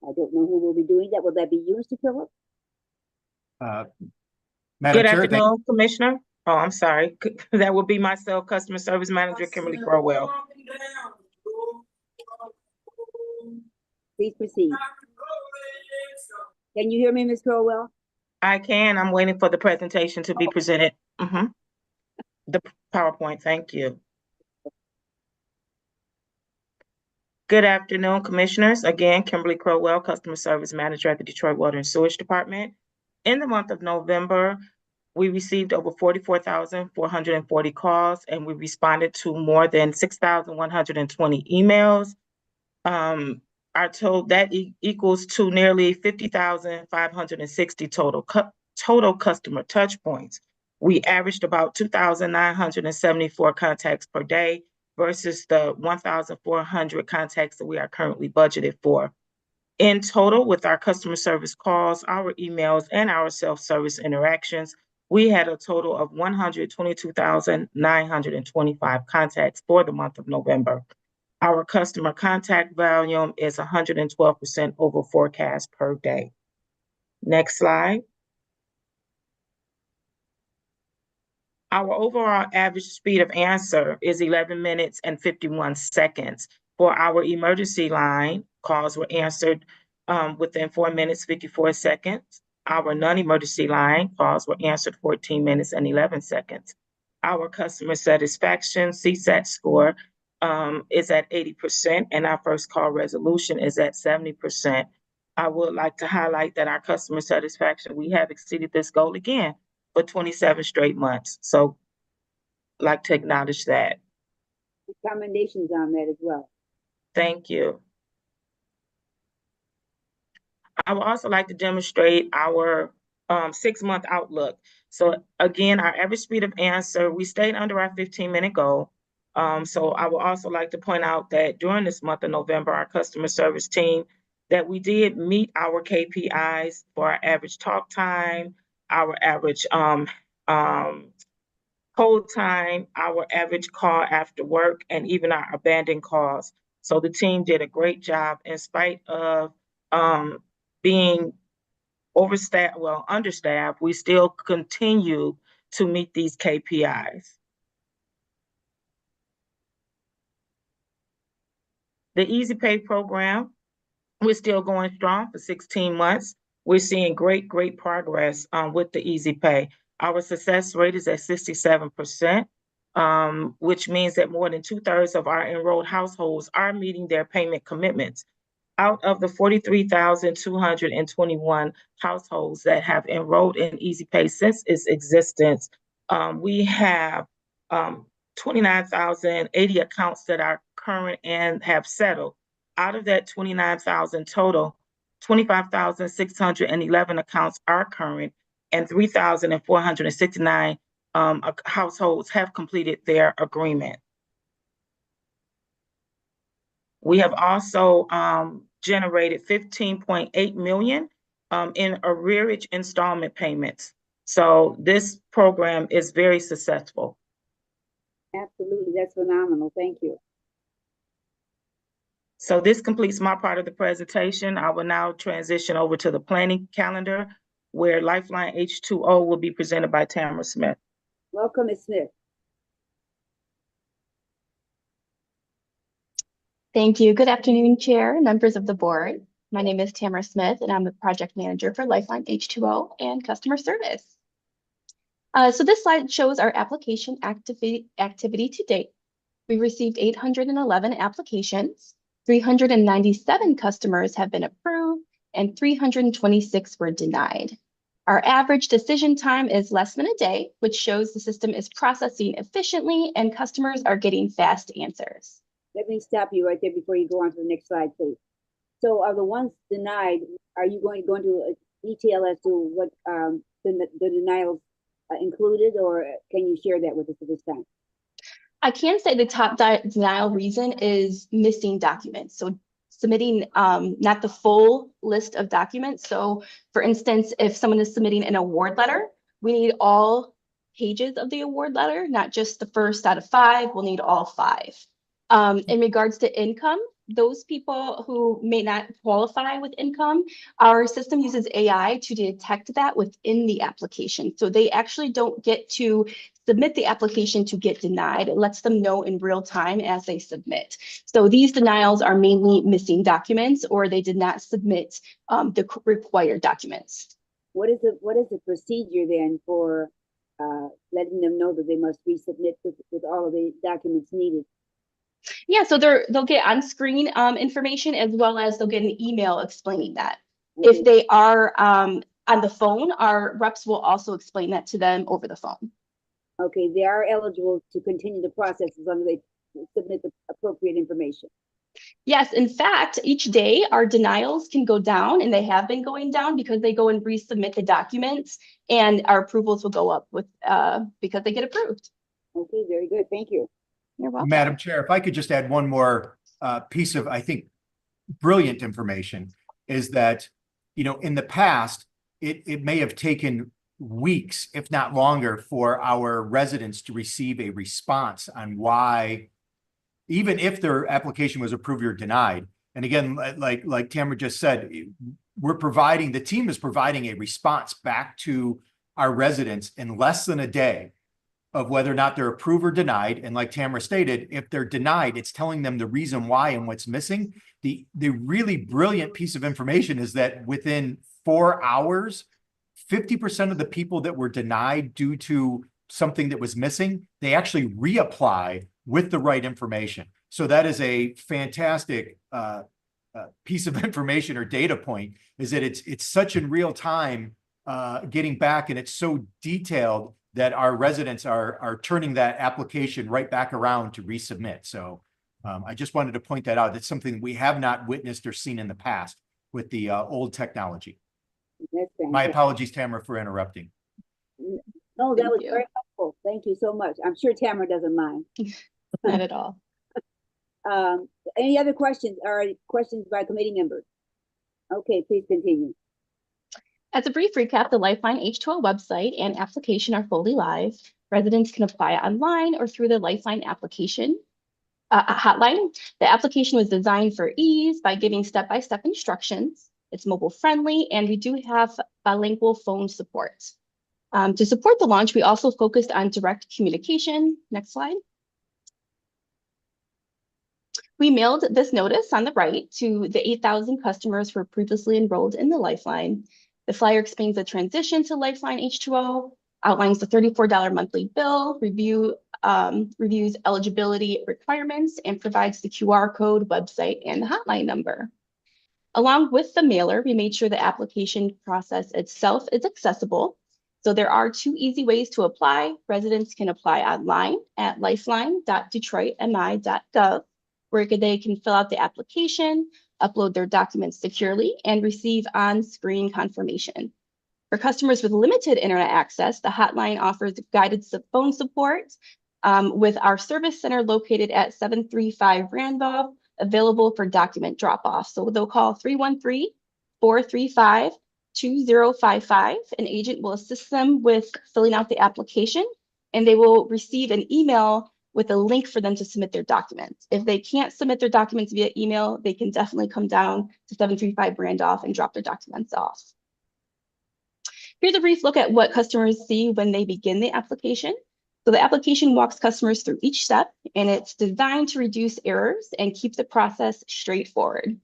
I don't know who will be doing that. Will that be you, Mr. Phillips? Madam Good Chair, afternoon, Commissioner. Oh, I'm sorry. That would be myself, Customer Service Manager Kimberly Crowell. Please proceed. Can you hear me, Ms. Crowell? I can. I'm waiting for the presentation to be presented. The PowerPoint, thank you. Good afternoon, Commissioners. Again, Kimberly Crowell, Customer Service Manager at the Detroit Water and Sewage Department. In the month of November, we received over 44,440 calls, and we responded to more than 6,120 emails. Our total that equals to nearly 50,560 total customer touch points. We averaged about 2,974 contacts per day versus the 1,400 contacts that we are currently budgeted for. In total, with our customer service calls, our emails, and our self-service interactions, we had a total of 122,925 contacts for the month of November. Our customer contact volume is 112% over forecast per day. Next slide. Our overall average speed of answer is 11 minutes and 51 seconds. For our emergency line, calls were answered within 4 minutes, 54 seconds. Our non-emergency line calls were answered 14 minutes and 11 seconds. Our customer satisfaction CSAT score is at 80%, and our first call resolution is at 70%. I would like to highlight that our customer satisfaction, we have exceeded this goal again for 27 straight months. So I'd like to acknowledge that. Commendations on that as well. Thank you. I would also like to demonstrate our 6-month outlook. So again, our average speed of answer, we stayed under our 15-minute goal. So I would also like to point out that during this month of November, our customer service team, that we did meet our KPIs for our average talk time, our average hold time, our average call after work, and even our abandoned calls. So the team did a great job in spite of being understaffed. We still continue to meet these KPIs. The Easy Pay program, we're still going strong for 16 months. We're seeing great progress with the Easy Pay. Our success rate is at 67%, which means that more than 2/3 of our enrolled households are meeting their payment commitments. Out of the 43,221 households that have enrolled in Easy Pay since its existence, we have 29,080 accounts that are current and have settled. Out of that 29,000 total, 25,611 accounts are current and 3,469 households have completed their agreement. We have also generated 15.8 million in arrearage installment payments. So this program is very successful. Absolutely, that's phenomenal. Thank you. So this completes my part of the presentation. I will now transition over to the planning calendar where Lifeline H2O will be presented by Tamara Smith. Welcome, Ms. Smith. Thank you. Good afternoon, Chair, members of the board. My name is Tamara Smith, and I'm the project manager for Lifeline H2O and customer service. So this slide shows our application activity to date. We received 811 applications, 397 customers have been approved, and 326 were denied. Our average decision time is less than a day, which shows the system is processing efficiently and customers are getting fast answers. Let me stop you right there before you go on to the next slide, please. So are the ones denied, are you going to go into detail as to what the denials included, or can you share that with us at this time? I can say the top denial reason is missing documents. So submitting not the full list of documents. So for instance, if someone is submitting an award letter, we need all pages of the award letter, not just the first out of 5, we'll need all 5. In regards to income, those people who may not qualify with income, our system uses AI to detect that within the application. So they actually don't get to submit the application to get denied. It lets them know in real time as they submit. So these denials are mainly missing documents or they did not submit the required documents. What is the procedure then for letting them know that they must resubmit with all of the documents needed? Yeah, so they'll get on-screen information as well as they'll get an email explaining that. Okay. If they are on the phone, our reps will also explain that to them over the phone. Okay, they are eligible to continue the process as long as they submit the appropriate information. Yes, in fact, each day our denials can go down, and they have been going down because they go and resubmit the documents, and our approvals will go up with because they get approved. Okay, very good. Thank you. You're welcome. Madam Chair, if I could just add one more piece of, I think, brilliant information is that, you know, in the past, it may have taken weeks, if not longer, for our residents to receive a response on why, even if their application was approved or denied. And again, like Tamara just said, the team is providing a response back to our residents in less than a day of whether or not they're approved or denied. And like Tamara stated, if they're denied, it's telling them the reason why and what's missing. The really brilliant piece of information is that within 4 hours, 50% of the people that were denied due to something that was missing, they actually reapply with the right information. So that is a fantastic piece of information or data point, is that it's such in real time getting back, and it's so detailed that our residents are turning that application right back around to resubmit. So I just wanted to point that out. It's something we have not witnessed or seen in the past with the old technology. My apologies, Tamara, for interrupting. No, that was very helpful. Thank you so much. I'm sure Tamara doesn't mind. Not at all. Any other questions or questions by committee members? Okay, please continue. As a brief recap, the Lifeline H2O website and application are fully live. Residents can apply online or through the Lifeline application hotline. The application was designed for ease by giving step-by-step instructions. It's mobile friendly, and we do have bilingual phone support. To support the launch, we also focused on direct communication. Next slide. We mailed this notice on the right to the 8,000 customers who were previously enrolled in the Lifeline. The flyer explains the transition to Lifeline H2O, outlines the $34 monthly bill, reviews eligibility requirements, and provides the QR code, website, and the hotline number. Along with the mailer, we made sure the application process itself is accessible. So there are 2 easy ways to apply. Residents can apply online at lifeline.detroitmi.gov, where they can fill out the application, upload their documents securely, and receive on-screen confirmation. For customers with limited internet access, the hotline offers guided phone support with our service center located at 735 Randolph, available for document drop-off. So they'll call 313-435-2055. An agent will assist them with filling out the application, and they will receive an email with a link for them to submit their documents. If they can't submit their documents via email, they can definitely come down to 735 Randolph and drop their documents off. Here's a brief look at what customers see when they begin the application. So the application walks customers through each step, and it's designed to reduce errors and keep the process straightforward.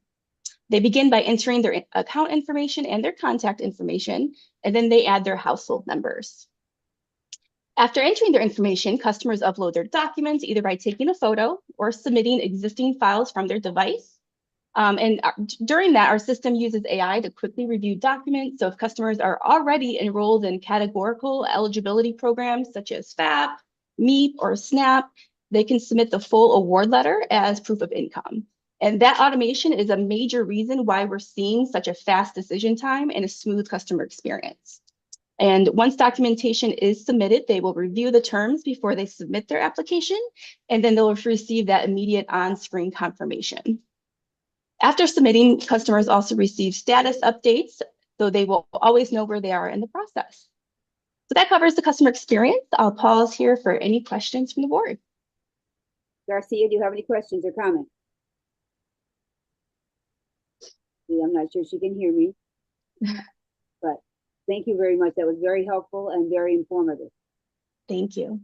They begin by entering their account information and their contact information, and then they add their household members. After entering their information, customers upload their documents either by taking a photo or submitting existing files from their device. During that, our system uses AI to quickly review documents. So if customers are already enrolled in categorical eligibility programs such as FAP, MEEP, or SNAP, they can submit the full award letter as proof of income. And that automation is a major reason why we're seeing such a fast decision time and a smooth customer experience. And once documentation is submitted, they will review the terms before they submit their application, and then they'll receive that immediate on-screen confirmation. After submitting, customers also receive status updates, so they will always know where they are in the process. So that covers the customer experience. I'll pause here for any questions from the board. Garcia, do you have any questions or comments? I'm not sure she can hear me, but thank you very much. That was very helpful and very informative. Thank you.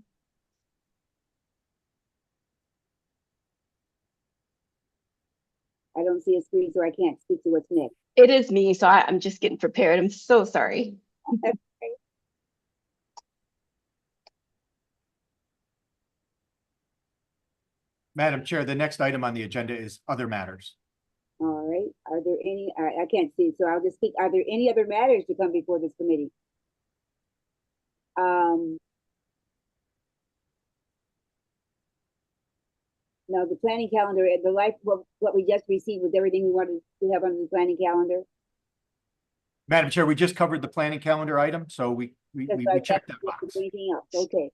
I don't see a screen, so I can't speak to what's next. It is me, so I'm just getting prepared. I'm so sorry. Madam Chair, the next item on the agenda is other matters. All right. Are there any, I can't see, so I'll just speak. Are there any other matters to come before this committee? No, the planning calendar, what we just received was everything we wanted to have on the planning calendar. Madam Chair, we just covered the planning calendar item, so we checked that box. Anything else? Okay.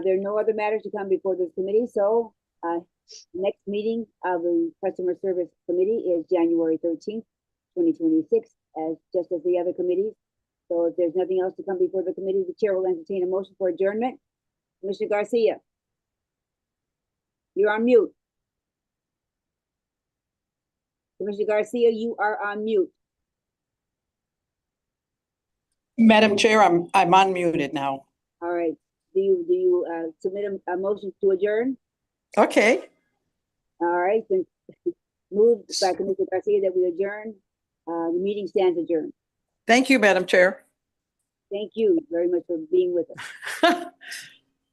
There are no other matters to come before this committee, so next meeting of the Customer Service Committee is January 13th, 2026, just as the other committees. So if there's nothing else to come before the committee, the chair will entertain a motion for adjournment. Commissioner Garcia, you're on mute. Commissioner Garcia, you are on mute. Madam Chair, I'm unmuted now. All right. Do you submit a motion to adjourn? Okay. All right. Then moved by Commissioner Garcia that we adjourn. The meeting stands adjourned. Thank you, Madam Chair. Thank you very much for being with us.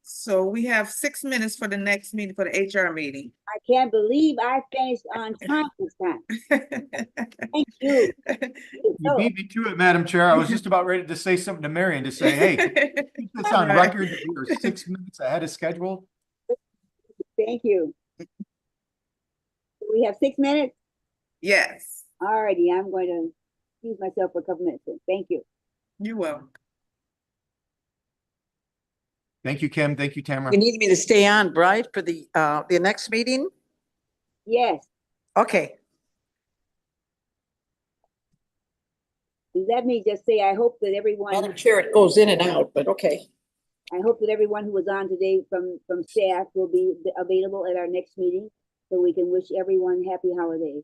So we have 6 minutes for the next meeting, for the HR meeting. I can't believe I finished on time this time. Thank you. You beat me to it, Madam Chair. I was just about ready to say something to Marion to say, hey, keep this on record that we were 6 minutes ahead of schedule. Thank you. We have 6 minutes? Yes. All righty, I'm going to excuse myself for a couple minutes. Thank you. You're welcome. Thank you, Kim. Thank you, Tamara. You need me to stay on, right, for the next meeting? Yes. Okay. Let me just say, I hope that everyone. Madam Chair, it goes in and out, but okay. I hope that everyone who was on today from staff will be available at our next meeting, so we can wish everyone happy holidays.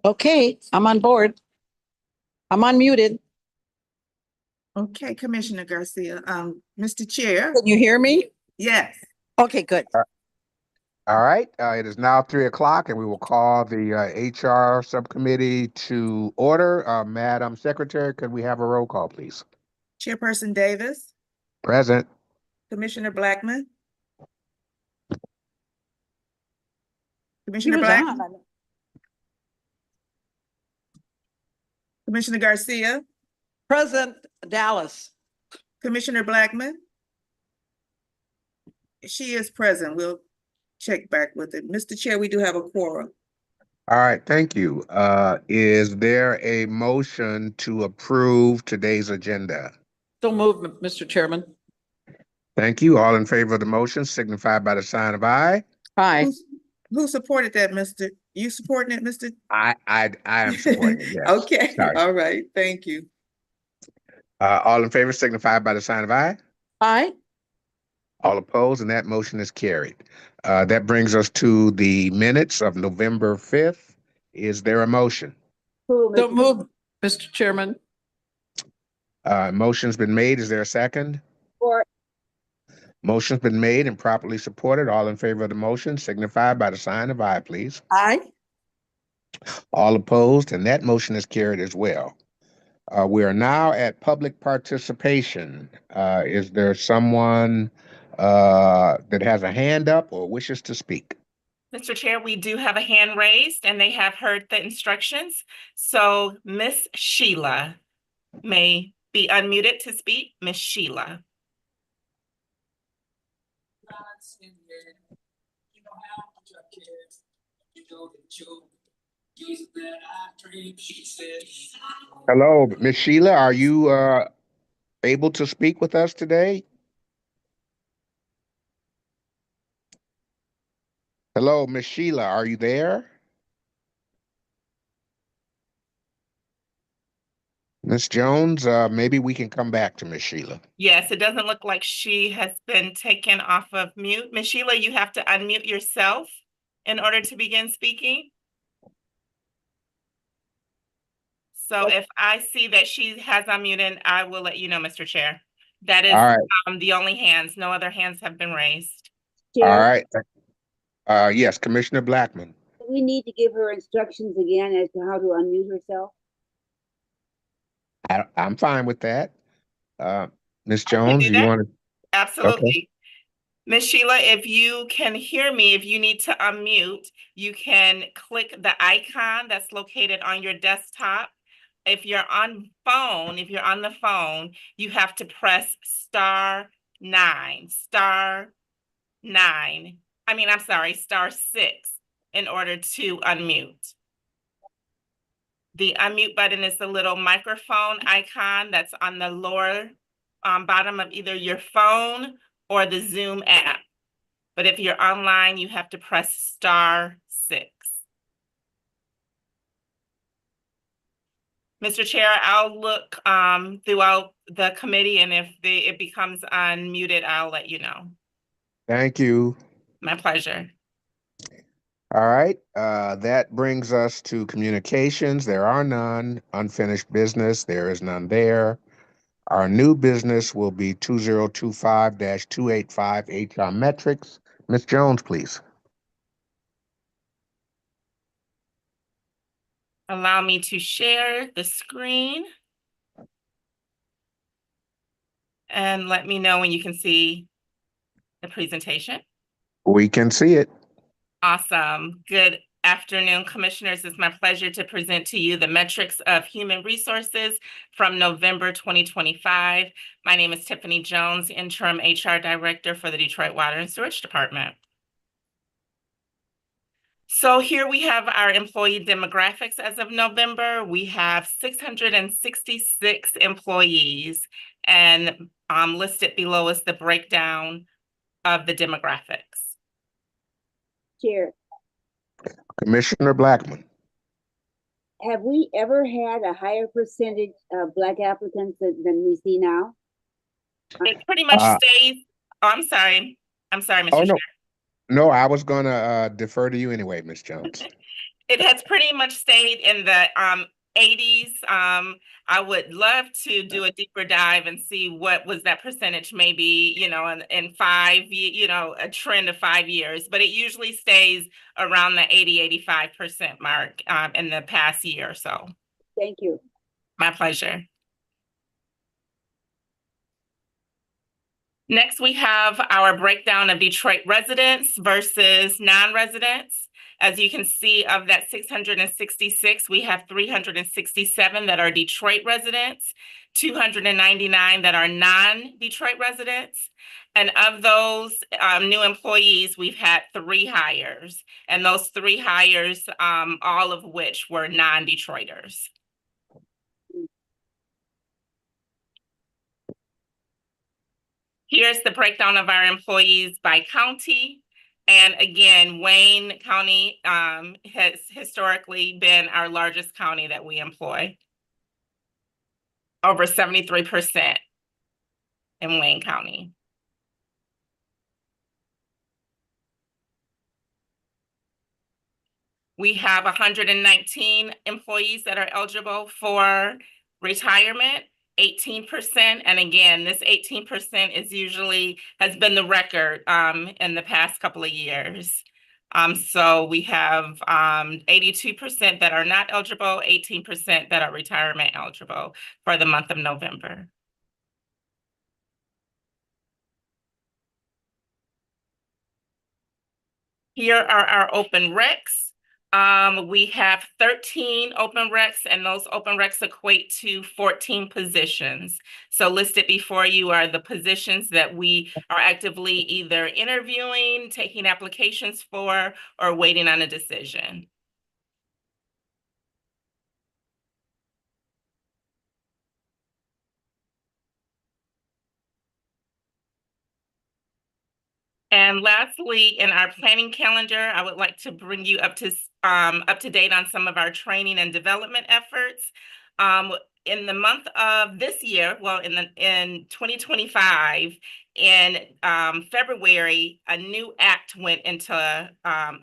Okay, I'm on board. I'm unmuted. Okay, Commissioner Garcia, Mr. Chair. Can you hear me? Yes. Okay, good. All right, it is now 3 o'clock and we will call the HR subcommittee to order. Madam Secretary, could we have a roll call, please? Chairperson Davis, Present. Commissioner Blackman. He Commissioner was Blackman, on. Commissioner Garcia, President Dallas. Commissioner Blackman. She is present. We'll check back with it. Mr. Chair, we do have a quorum. All right, thank you. Is there a motion to approve today's agenda? So moved, Mr. Chairman. Thank you. All in favor of the motion signify by the sign of aye. Aye. Who supported that, Mr.? You supporting it, Mr.? I am supporting it, yes. Okay, Sorry. all right, thank you. All in favor signify by the sign of aye. Aye. All opposed, and that motion is carried. That brings us to the minutes of November 5th. Is there a motion? So moved, Mr. Chairman. Motion's been made. Is there a second? Or Motion's been made and properly supported. All in favor of the motion signify by the sign of aye, please. Aye. All opposed, and that motion is carried as well. We are now at public participation. Is there someone that has a hand up or wishes to speak? Mr. Chair, we do have a hand raised and they have heard the instructions. So Miss Sheila may be unmuted to speak. Miss Sheila. Hello, Miss Sheila, are you able to speak with us today? Hello, Miss Sheila, are you there? Miss Jones, maybe we can come back to Miss Sheila. Yes, it doesn't look like she has been taken off of mute. Miss Sheila, you have to unmute yourself in order to begin speaking. So if I see that she has unmuted, I will let you know, Mr. Chair. That is All right. the only hands. No other hands have been raised. All right. Yes, Commissioner Blackman. we need to give her instructions again as to how to unmute herself? I'm fine with that. Ms. Jones, you want to? Absolutely. Okay. Ms. Sheila, if you can hear me, if you need to unmute, you can click the icon that's located on your desktop. If you're on the phone, you have to press *9, *6 in order to unmute. The unmute button is the little microphone icon that's on the lower bottom of either your phone or the Zoom app. But if you're online, you have to press *6. Mr. Chair, I'll look throughout the committee, and if it becomes unmuted, I'll let you know. Thank you. My pleasure. All right, that brings us to communications. There are none. Unfinished business, there is none there. Our new business will be 2025-285 HR metrics. Ms. Jones, please. Allow me to share the screen. And let me know when you can see the presentation. We can see it. Awesome. Good afternoon, commissioners. It's my pleasure to present to you the metrics of human resources from November 2025. My name is Tiffany Jones, Interim HR Director for the Detroit Water and Sewage Department. So here we have our employee demographics as of November. We have 666 employees, and listed below is the breakdown of the demographics. Chair. Commissioner Blackman. Have we ever had a higher percentage of Black applicants than we see now? It pretty much stays. Oh, I'm sorry, Mr. Chair. No, I was gonna defer to you anyway, Ms. Jones. It has pretty much stayed in the 80s. I would love to do a deeper dive and see what was that percentage, maybe, in a trend of 5 years, but it usually stays around the 85% mark in the past year or so. Thank you. My pleasure. Next, we have our breakdown of Detroit residents versus non-residents. As you can see, of that 666, we have 367 that are Detroit residents, 299 that are non-Detroit residents. And of those new employees, we've had 3 hires, and those 3 hires, all of which were non-Detroiters. Here's the breakdown of our employees by county. And again, Wayne County has historically been our largest county that we employ. Over 73% in Wayne County. We have 119 employees that are eligible for retirement. 18%, and again, this 18% has been the record in the past couple of years. So we have 82% that are not eligible, 18% that are retirement eligible for the month of November. Here are our open recs. We have 13 open recs, and those open recs equate to 14 positions. So listed before you are the positions that we are actively either interviewing, taking applications for, or waiting on a decision. And lastly, in our planning calendar, I would like to bring you up to date on some of our training and development efforts. In the month of this year, well, in 2025, in February, a new act went into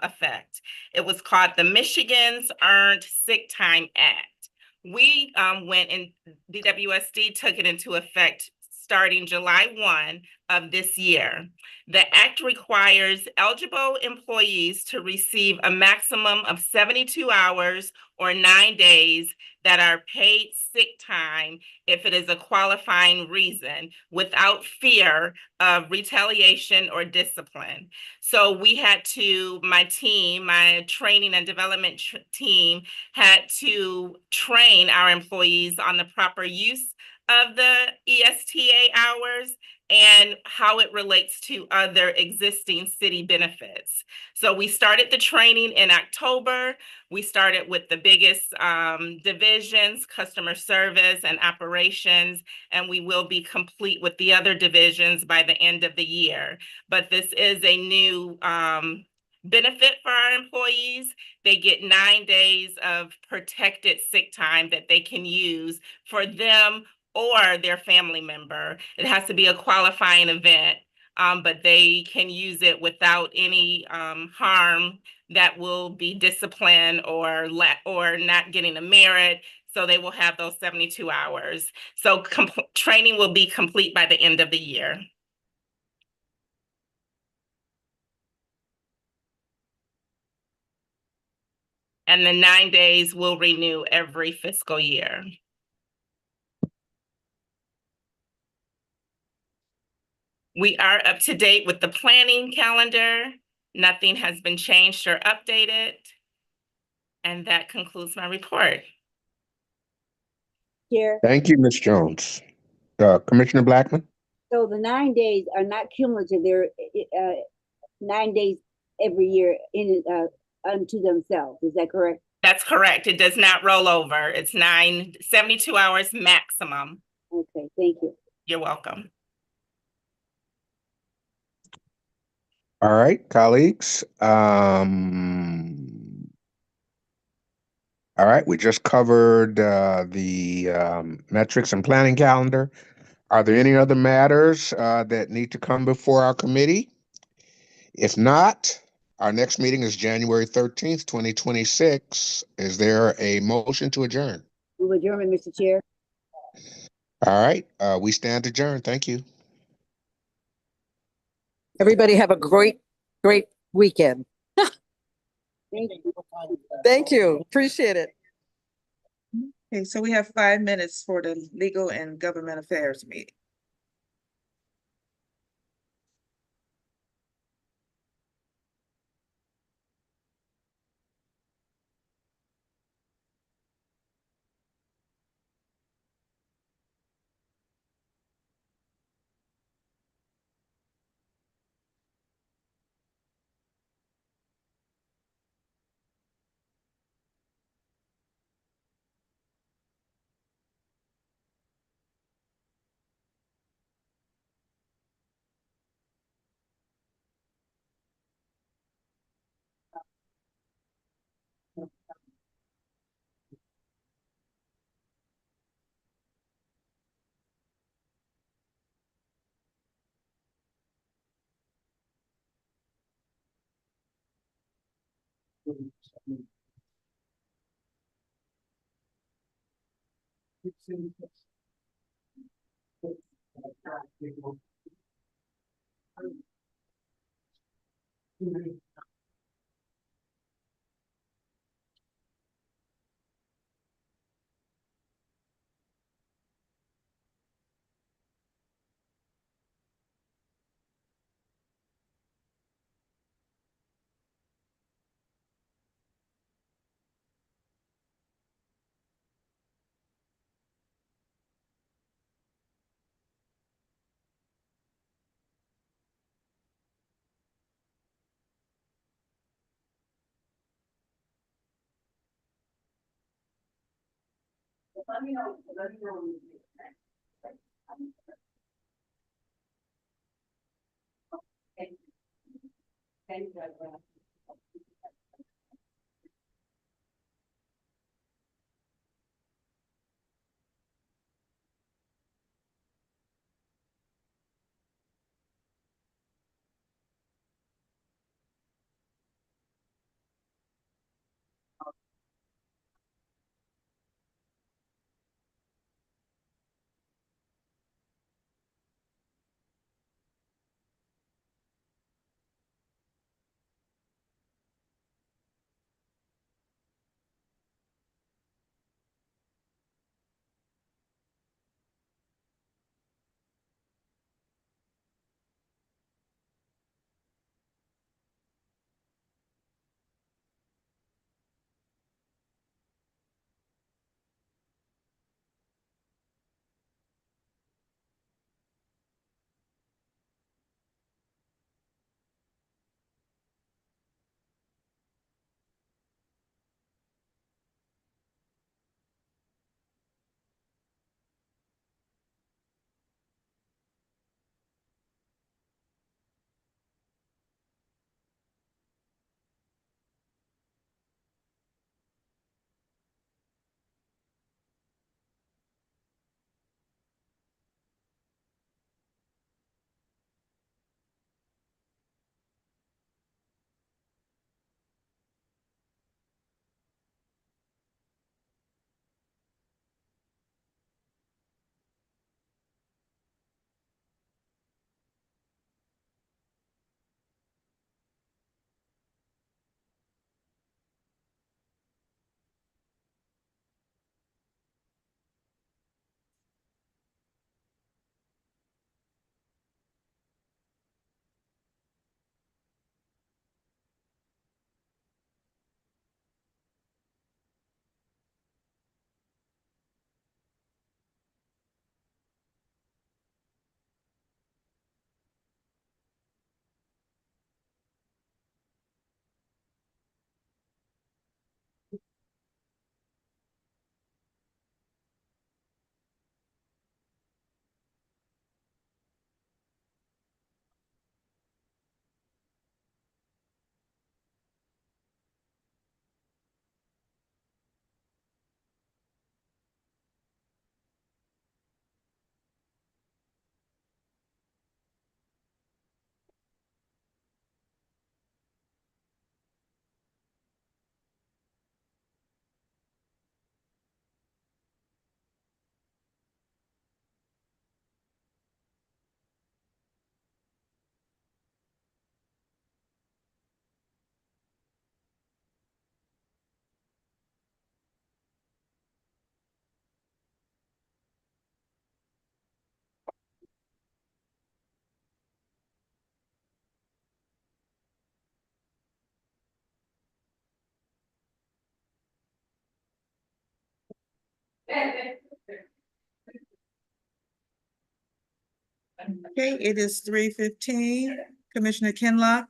effect. It was called the Michigan's Earned Sick Time Act. We DWSD took it into effect starting July 1 of this year. The act requires eligible employees to receive a maximum of 72 hours or 9 days that are paid sick time if it is a qualifying reason, without fear of retaliation or discipline. So we had to, my training and development team had to train our employees on the proper use of the ESTA hours and how it relates to other existing city benefits. So we started the training in October. We started with the biggest divisions, customer service and operations, and we will be complete with the other divisions by the end of the year. But this is a new benefit for our employees. They get 9 days of protected sick time that they can use for them or their family member. It has to be a qualifying event, but they can use it without any harm that will be discipline or not getting a merit. So they will have those 72 hours. So training will be complete by the end of the year. And the 9 days will renew every fiscal year. We are up to date with the planning calendar. Nothing has been changed or updated. And that concludes my report. Chair. Thank you, Ms. Jones. Commissioner Blackman? So the 9 days are not cumulative. They're 9 days every year unto themselves. Is that correct? That's correct. It does not roll over. It's 72 hours maximum. Okay, thank you. You're welcome. All right, colleagues. All right, we just covered the metrics and planning calendar. Are there any other matters that need to come before our committee? If not, our next meeting is January 13th, 2026. Is there a motion to adjourn? Move adjournment, Mr. Chair. All right, we stand adjourned. Thank you. Everybody have a great weekend. Thank you. Thank you. Appreciate it. Okay, so we have 5 minutes for the Legal and Government Affairs meeting. Okay, it is 3:15. Commissioner Kinlock.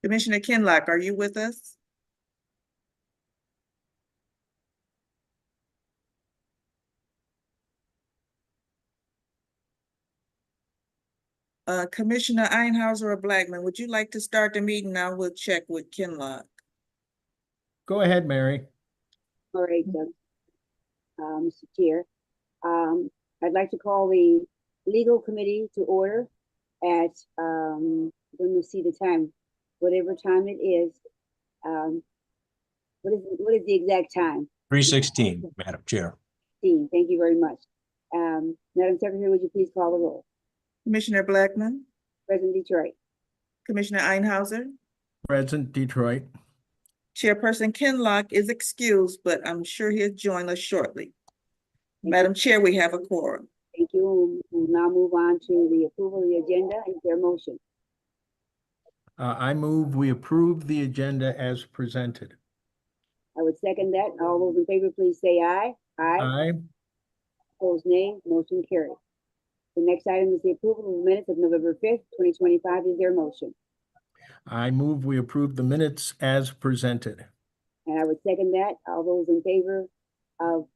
Commissioner Kinlock, are you with us? Commissioner Einhauser or Blackman, would you like to start the meeting? Now we'll check with Kinlock. Go ahead, Mary. All right, Mr. Chair. I'd like to call the legal committee to order at, let me see the time, whatever time it is. What is the exact time? 3:16, Madam Chair. Thank you very much. Madam Secretary, would you please call the roll? Commissioner Blackman, President Detroit. Commissioner Einhauser, Present, Detroit. Chairperson Kinlock is excused, but I'm sure he'll join us shortly. Thank Madam Chair, we have a quorum. Thank you. We'll now move on to the approval of the agenda. Is there a motion? I move we approve the agenda as presented. I would second that. All those in favor, please say aye. Aye. Aye. Opposed, nay. Motion carried. The next item is the approval of the minutes of November 5th, 2025. Is there a motion? I move we approve the minutes as presented. And I would second that. All those in favor of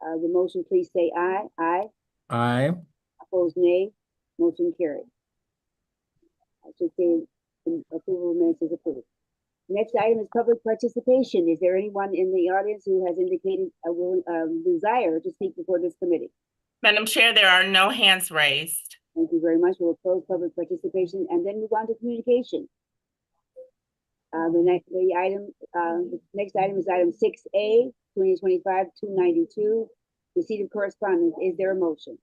the motion, please say aye. Aye. Aye. Opposed, nay. Motion carried. I should say approval of minutes is approved. Next item is public participation. Is there anyone in the audience who has indicated a desire to speak before this committee? Madam Chair, there are no hands raised. Thank you very much. We'll close public participation and then move on to communication. The next item is item 6A, 2025-292, receipt of correspondence. Is there a motion?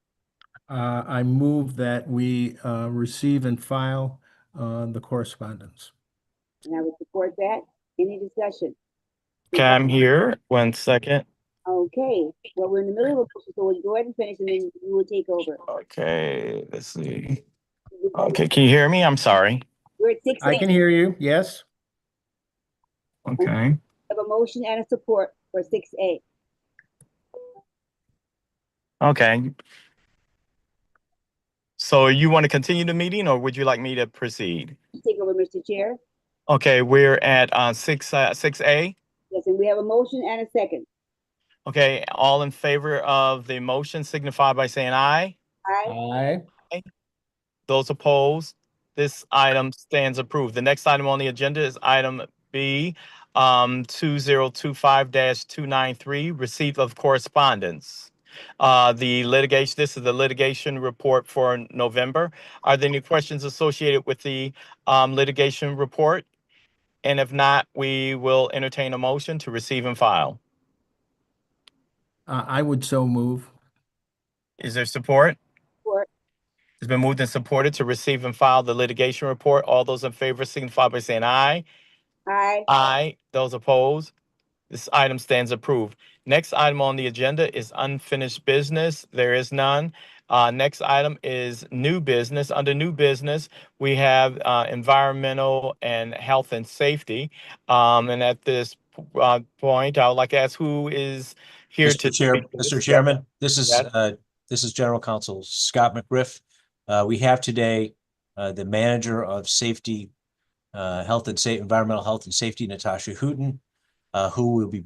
I move that we receive and file the correspondence. And I would support that. Any discussion? Okay, I'm here. 1 second. Okay, well, we're in the middle of a motion, so we'll go ahead and finish and then you will take over. Okay, let's see. Okay, can you hear me? I'm sorry. We're at 6A. I can hear you. Yes. Okay. We have a motion and a support for 6A. Okay. So you want to continue the meeting or would you like me to proceed? Take over, Mr. Chair. Okay, we're at 6A. Yes, and we have a motion and a second. Okay, all in favor of the motion signify by saying aye. Aye. Aye. Those opposed, this item stands approved. The next item on the agenda is item B, 2025-293, receipt of correspondence. This is the litigation report for November. Are there any questions associated with the litigation report? And if not, we will entertain a motion to receive and file. I would so move. Is there support? Support. It's been moved and supported to receive and file the litigation report. All those in favor signify by saying aye. Aye. Aye. Those opposed? This item stands approved. Next item on the agenda is unfinished business. There is none. Next item is new business. Under new business, we have environmental and health and safety. And at this point, I would like to ask who is here to Mr. Chairman, this is General Counsel Scott McGriff. We have today the manager of safety, environmental health and safety, Natasha Hooten, who will be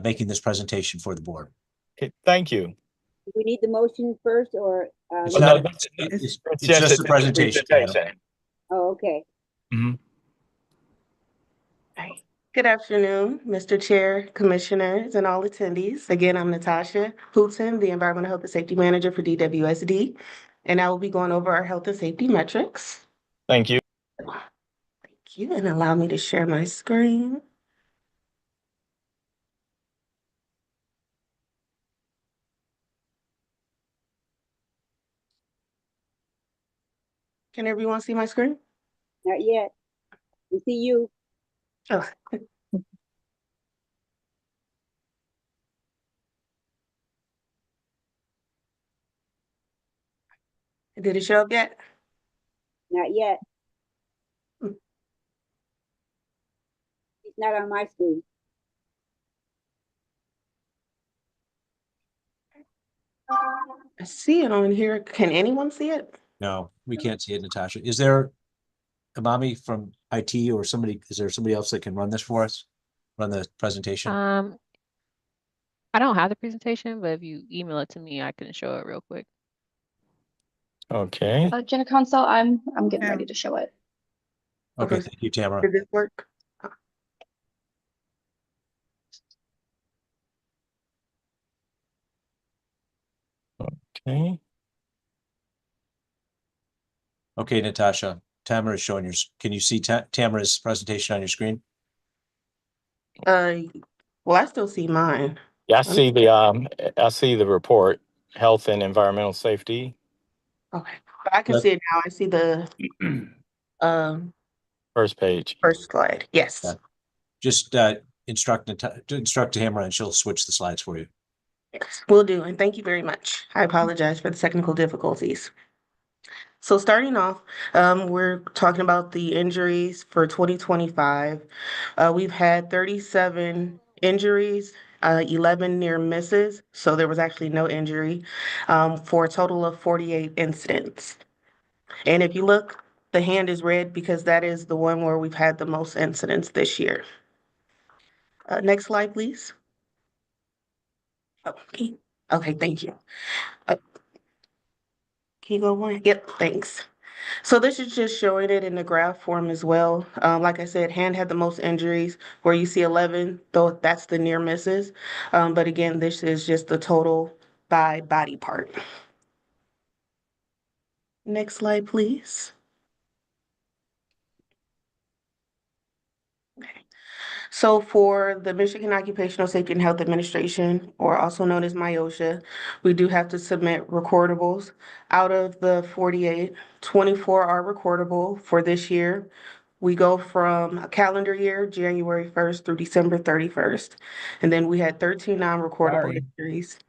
making this presentation for the board. Okay, thank you. Do we need the motion first or? It's just a presentation. Oh, okay. Mm-hmm. Good afternoon, Mr. Chair, Commissioners, and all attendees. Again, I'm Natasha Hooten, the Environmental Health and Safety Manager for DWSD, and I will be going over our health and safety metrics. Thank you. Thank you, and allow me to share my screen. Can everyone see my screen? Not yet. We see you. Oh. Did it show up yet? Not yet. It's not on my screen. I see it on here. Can anyone see it? No, we can't see it, Natasha. Is there a mommy from IT or somebody, is there somebody else that can run this for us? Run the presentation? I don't have the presentation, but if you email it to me, I can show it real quick. Okay. General Counsel, I'm getting Yeah. ready to show it. Okay, thank you, Tamara. Did this work? Okay. Okay, Natasha, Tamara is showing can you see Tamara's presentation on your screen? Well, I still see mine. Yeah, I see the report, health and environmental safety. Okay, but I can see it now. I see the First page. first slide. Yes. Yeah. Just instruct Tamara and she'll switch the slides for you. Yes, will do. And thank you very much. I apologize for the technical difficulties. So starting off, we're talking about the injuries for 2025. We've had 37 injuries, 11 near misses. So there was actually no injury, for a total of 48 incidents. And if you look, the hand is red because that is the one where we've had the most incidents this year. Next slide, please. Okay, okay, thank you. Can you go one? Yep, thanks. So this is just showing it in the graph form as well. Like I said, hand had the most injuries where you see 11, though that's the near misses. But again, this is just the total by body part. Next slide, please. Okay. So for the Michigan Occupational Safety and Health Administration, or also known as MIOSHA, we do have to submit recordables. Out of the 48, 24 are recordable for this year. We go from a calendar year, January 1st through December 31st. And then we had 13 non-recordable injuries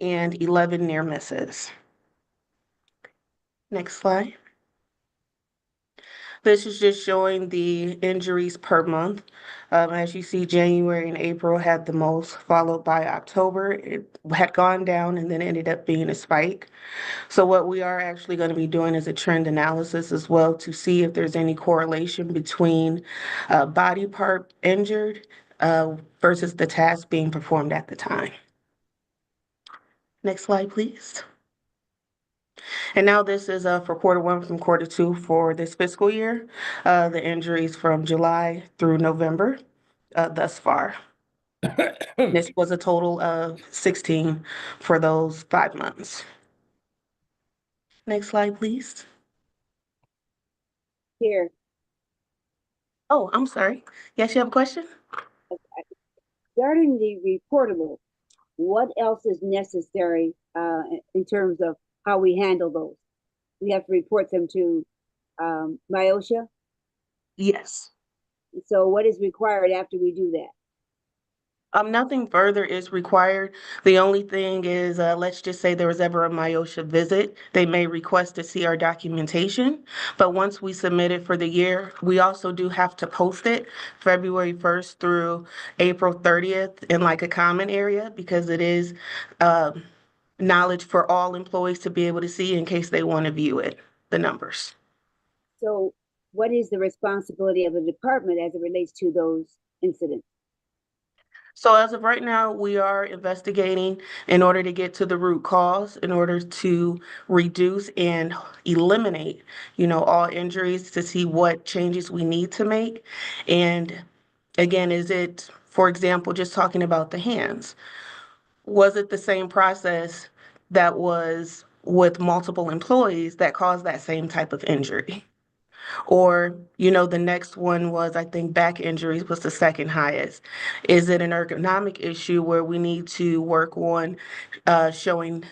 and 11 near misses. Next slide. This is just showing the injuries per month. As you see, January and April had the most, followed by October. It had gone down and then ended up being a spike. So what we are actually going to be doing is a trend analysis as well to see if there's any correlation between body part injured versus the task being performed at the time. Next slide, please. And now this is for Q1 from Q2 for this fiscal year, the injuries from July through November thus far. This was a total of 16 for those 5 months. Next slide, please. Here. Oh, I'm sorry. Yes, you have a question? Regarding the reportable, what else is necessary in terms of how we handle those? We have to report them to MIOSHA? Yes. So what is required after we do that? Nothing further is required. The only thing is, let's just say there was ever a MIOSHA visit, they may request to see our documentation. But once we submit it for the year, we also do have to post it February 1st through April 30th in like a common area because it is knowledge for all employees to be able to see in case they want to view it, the numbers. So what is the responsibility of the department as it relates to those incidents? So as of right now, we are investigating in order to get to the root cause, in order to reduce and eliminate, all injuries to see what changes we need to make. And again, is it, for example, just talking about the hands, was it the same process that was with multiple employees that caused that same type of injury? Or, the next one was, I think back injuries was the second highest. Is it an ergonomic issue where we need to work on showing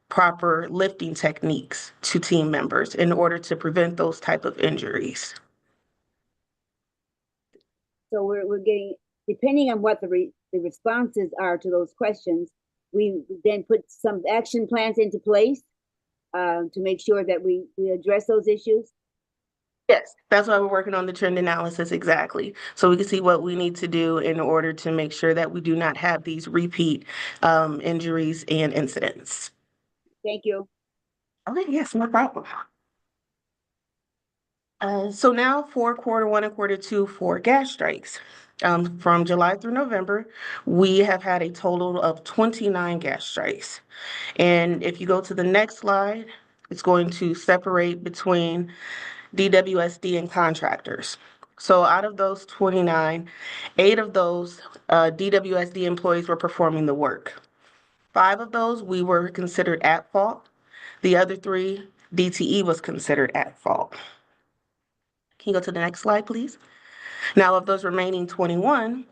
proper lifting techniques to team members in order to prevent those type of injuries? So we're getting, depending on what the responses are to those questions, we then put some action plans into place to make sure that we address those issues? Yes, that's why we're working on the trend analysis exactly. So we can see what we need to do in order to make sure that we do not have these repeat injuries and incidents. Thank you. Okay, yes, no problem. So now for Q1 and Q2 for gas strikes. From July through November, we have had a total of 29 gas strikes. And if you go to the next slide, it's going to separate between DWSD and contractors. So out of those 29, 8 of those DWSD employees were performing the work. 5 of those we were considered at fault. The other 3, DTE was considered at fault. Can you go to the next slide, please? Now, of those remaining 21,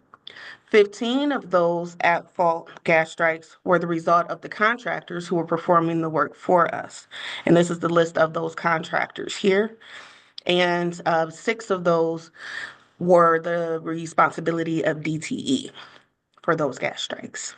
15 of those at-fault gas strikes were the result of the contractors who were performing the work for us. And this is the list of those contractors here. And 6 of those were the responsibility of DTE for those gas strikes.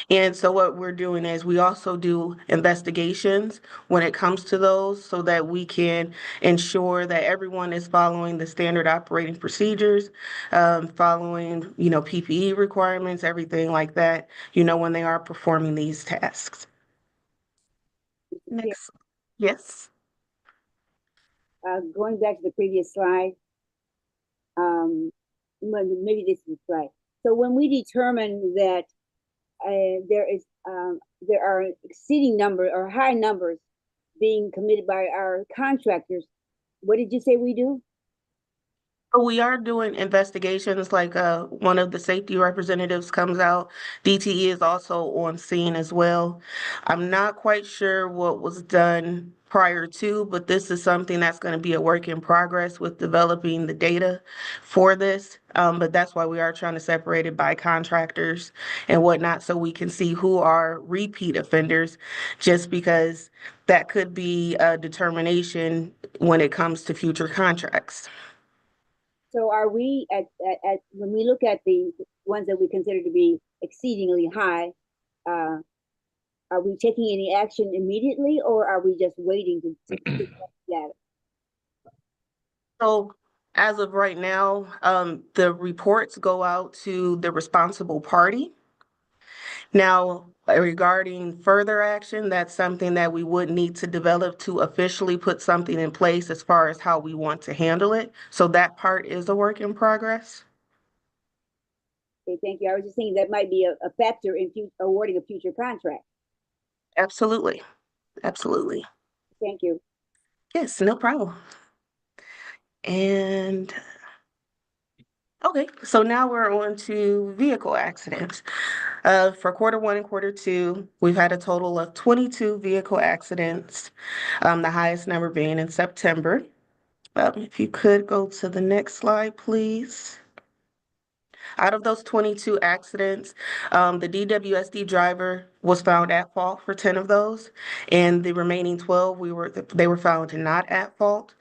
And so what we're doing is we also do investigations when it comes to those so that we can ensure that everyone is following the standard operating procedures, following, PPE requirements, everything like that, when they are performing these tasks. Next. Yes. Going back to the previous slide, maybe this is the slide. So when we determine that there are exceeding number or high numbers being committed by our contractors, what did you say we do? We are doing investigations, like one of the safety representatives comes out. DTE is also on scene as well. I'm not quite sure what was done prior to, but this is something that's going to be a work in progress with developing the data for this. But that's why we are trying to separate it by contractors and whatnot, so we can see who are repeat offenders, just because that could be a determination when it comes to future contracts. So are we at when we look at the ones that we consider to be exceedingly high, are we taking any action immediately, or are we just waiting to get data? So as of right now, the reports go out to the responsible party. Now, regarding further action, that's something that we would need to develop to officially put something in place as far as how we want to handle it. So that part is a work in progress. Okay, thank you. I was just thinking that might be a factor in awarding a future contract. Absolutely. Absolutely. Thank you. Yes, no problem. And okay, so now we're on to vehicle accidents. For Q1 and Q2, we've had a total of 22 vehicle accidents, the highest number being in September. If you could go to the next slide, please. Out of those 22 accidents, the DWSD driver was found at fault for 10 of those, and the remaining 12, they were found not at fault.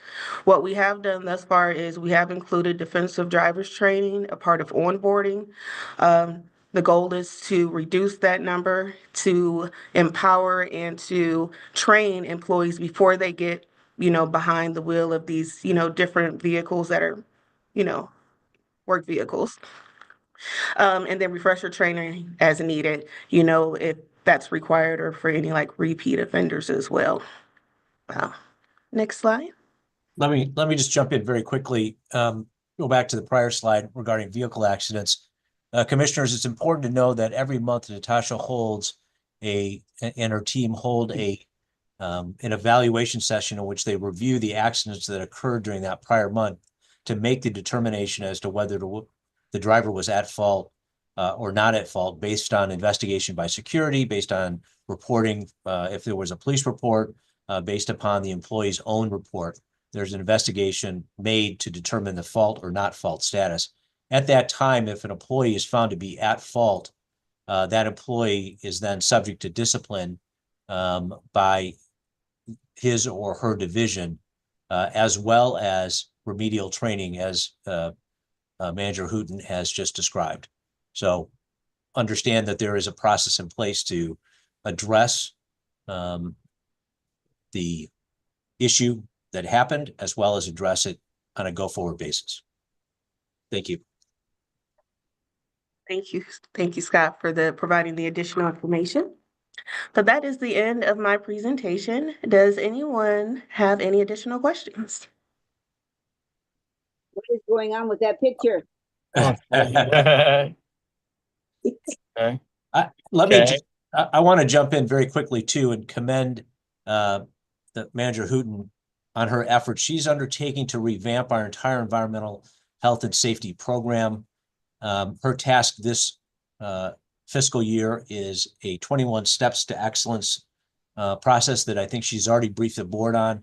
What we have done thus far is we have included defensive drivers training, a part of onboarding. The goal is to reduce that number, to empower and to train employees before they get, behind the wheel of these, different vehicles that are, work vehicles. And then refresher training as needed, if that's required, or for any repeat offenders as well. Next slide. Let me just jump in very quickly. Go back to the prior slide regarding vehicle accidents. Commissioners, it's important to know that every month Natasha holds and her team hold an evaluation session in which they review the accidents that occurred during that prior month to make the determination as to whether the driver was at fault or not at fault, based on investigation by security, based on reporting, if there was a police report, based upon the employee's own report. There's an investigation made to determine the fault or not fault status. At that time, if an employee is found to be at fault, that employee is then subject to discipline by his or her division, as well as remedial training, as Manager Hooten has just described. So understand that there is a process in place to address the issue that happened, as well as address it on a go-forward basis. Thank you. Thank you. Thank you, Scott, for providing the additional information. So that is the end of my presentation. Does anyone have any additional questions? What is going on with that picture? Okay. I want to jump in very quickly too and commend the Manager Hooten on her efforts. She's undertaking to revamp our entire environmental health and safety program. Her task this fiscal year is a 21 steps to excellence process that I think she's already briefed the board on.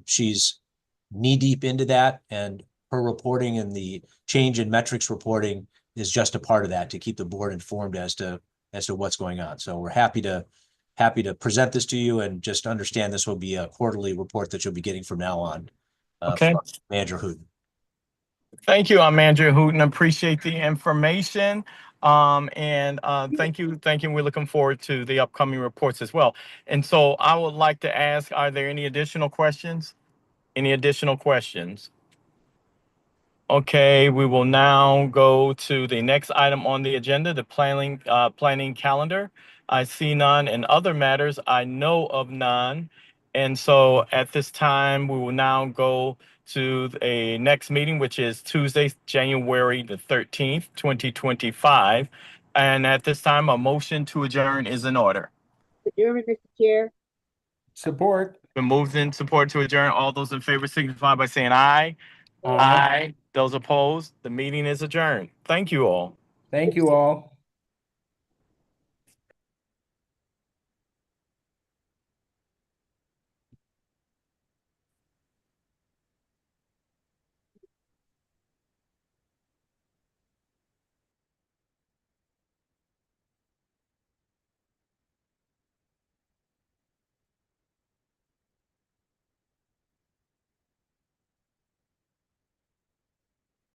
She's knee deep into that, and her reporting and the change in metrics reporting is just a part of that to keep the board informed as to what's going on. So we're happy to present this to you, and just understand this will be a quarterly report that you'll be getting from now on. Okay. From Manager Hooten. Thank you, Manager Hooten. Appreciate the information. Thank you. We're looking forward to the upcoming reports as well. And so I would like to ask, are there any additional questions? Any additional questions? Okay, we will now go to the next item on the agenda, the planning calendar. I see none, and other matters I know of none. And so at this time, we will now go to a next meeting, which is Tuesday, January the 13th, 2025. And at this time, a motion to adjourn is in order. Adjournment, Mr. Chair. Support. Been moved in support to adjourn. All those in favor signify by saying aye. Aye. Those opposed, the meeting is adjourned. Thank you all. Thank you all.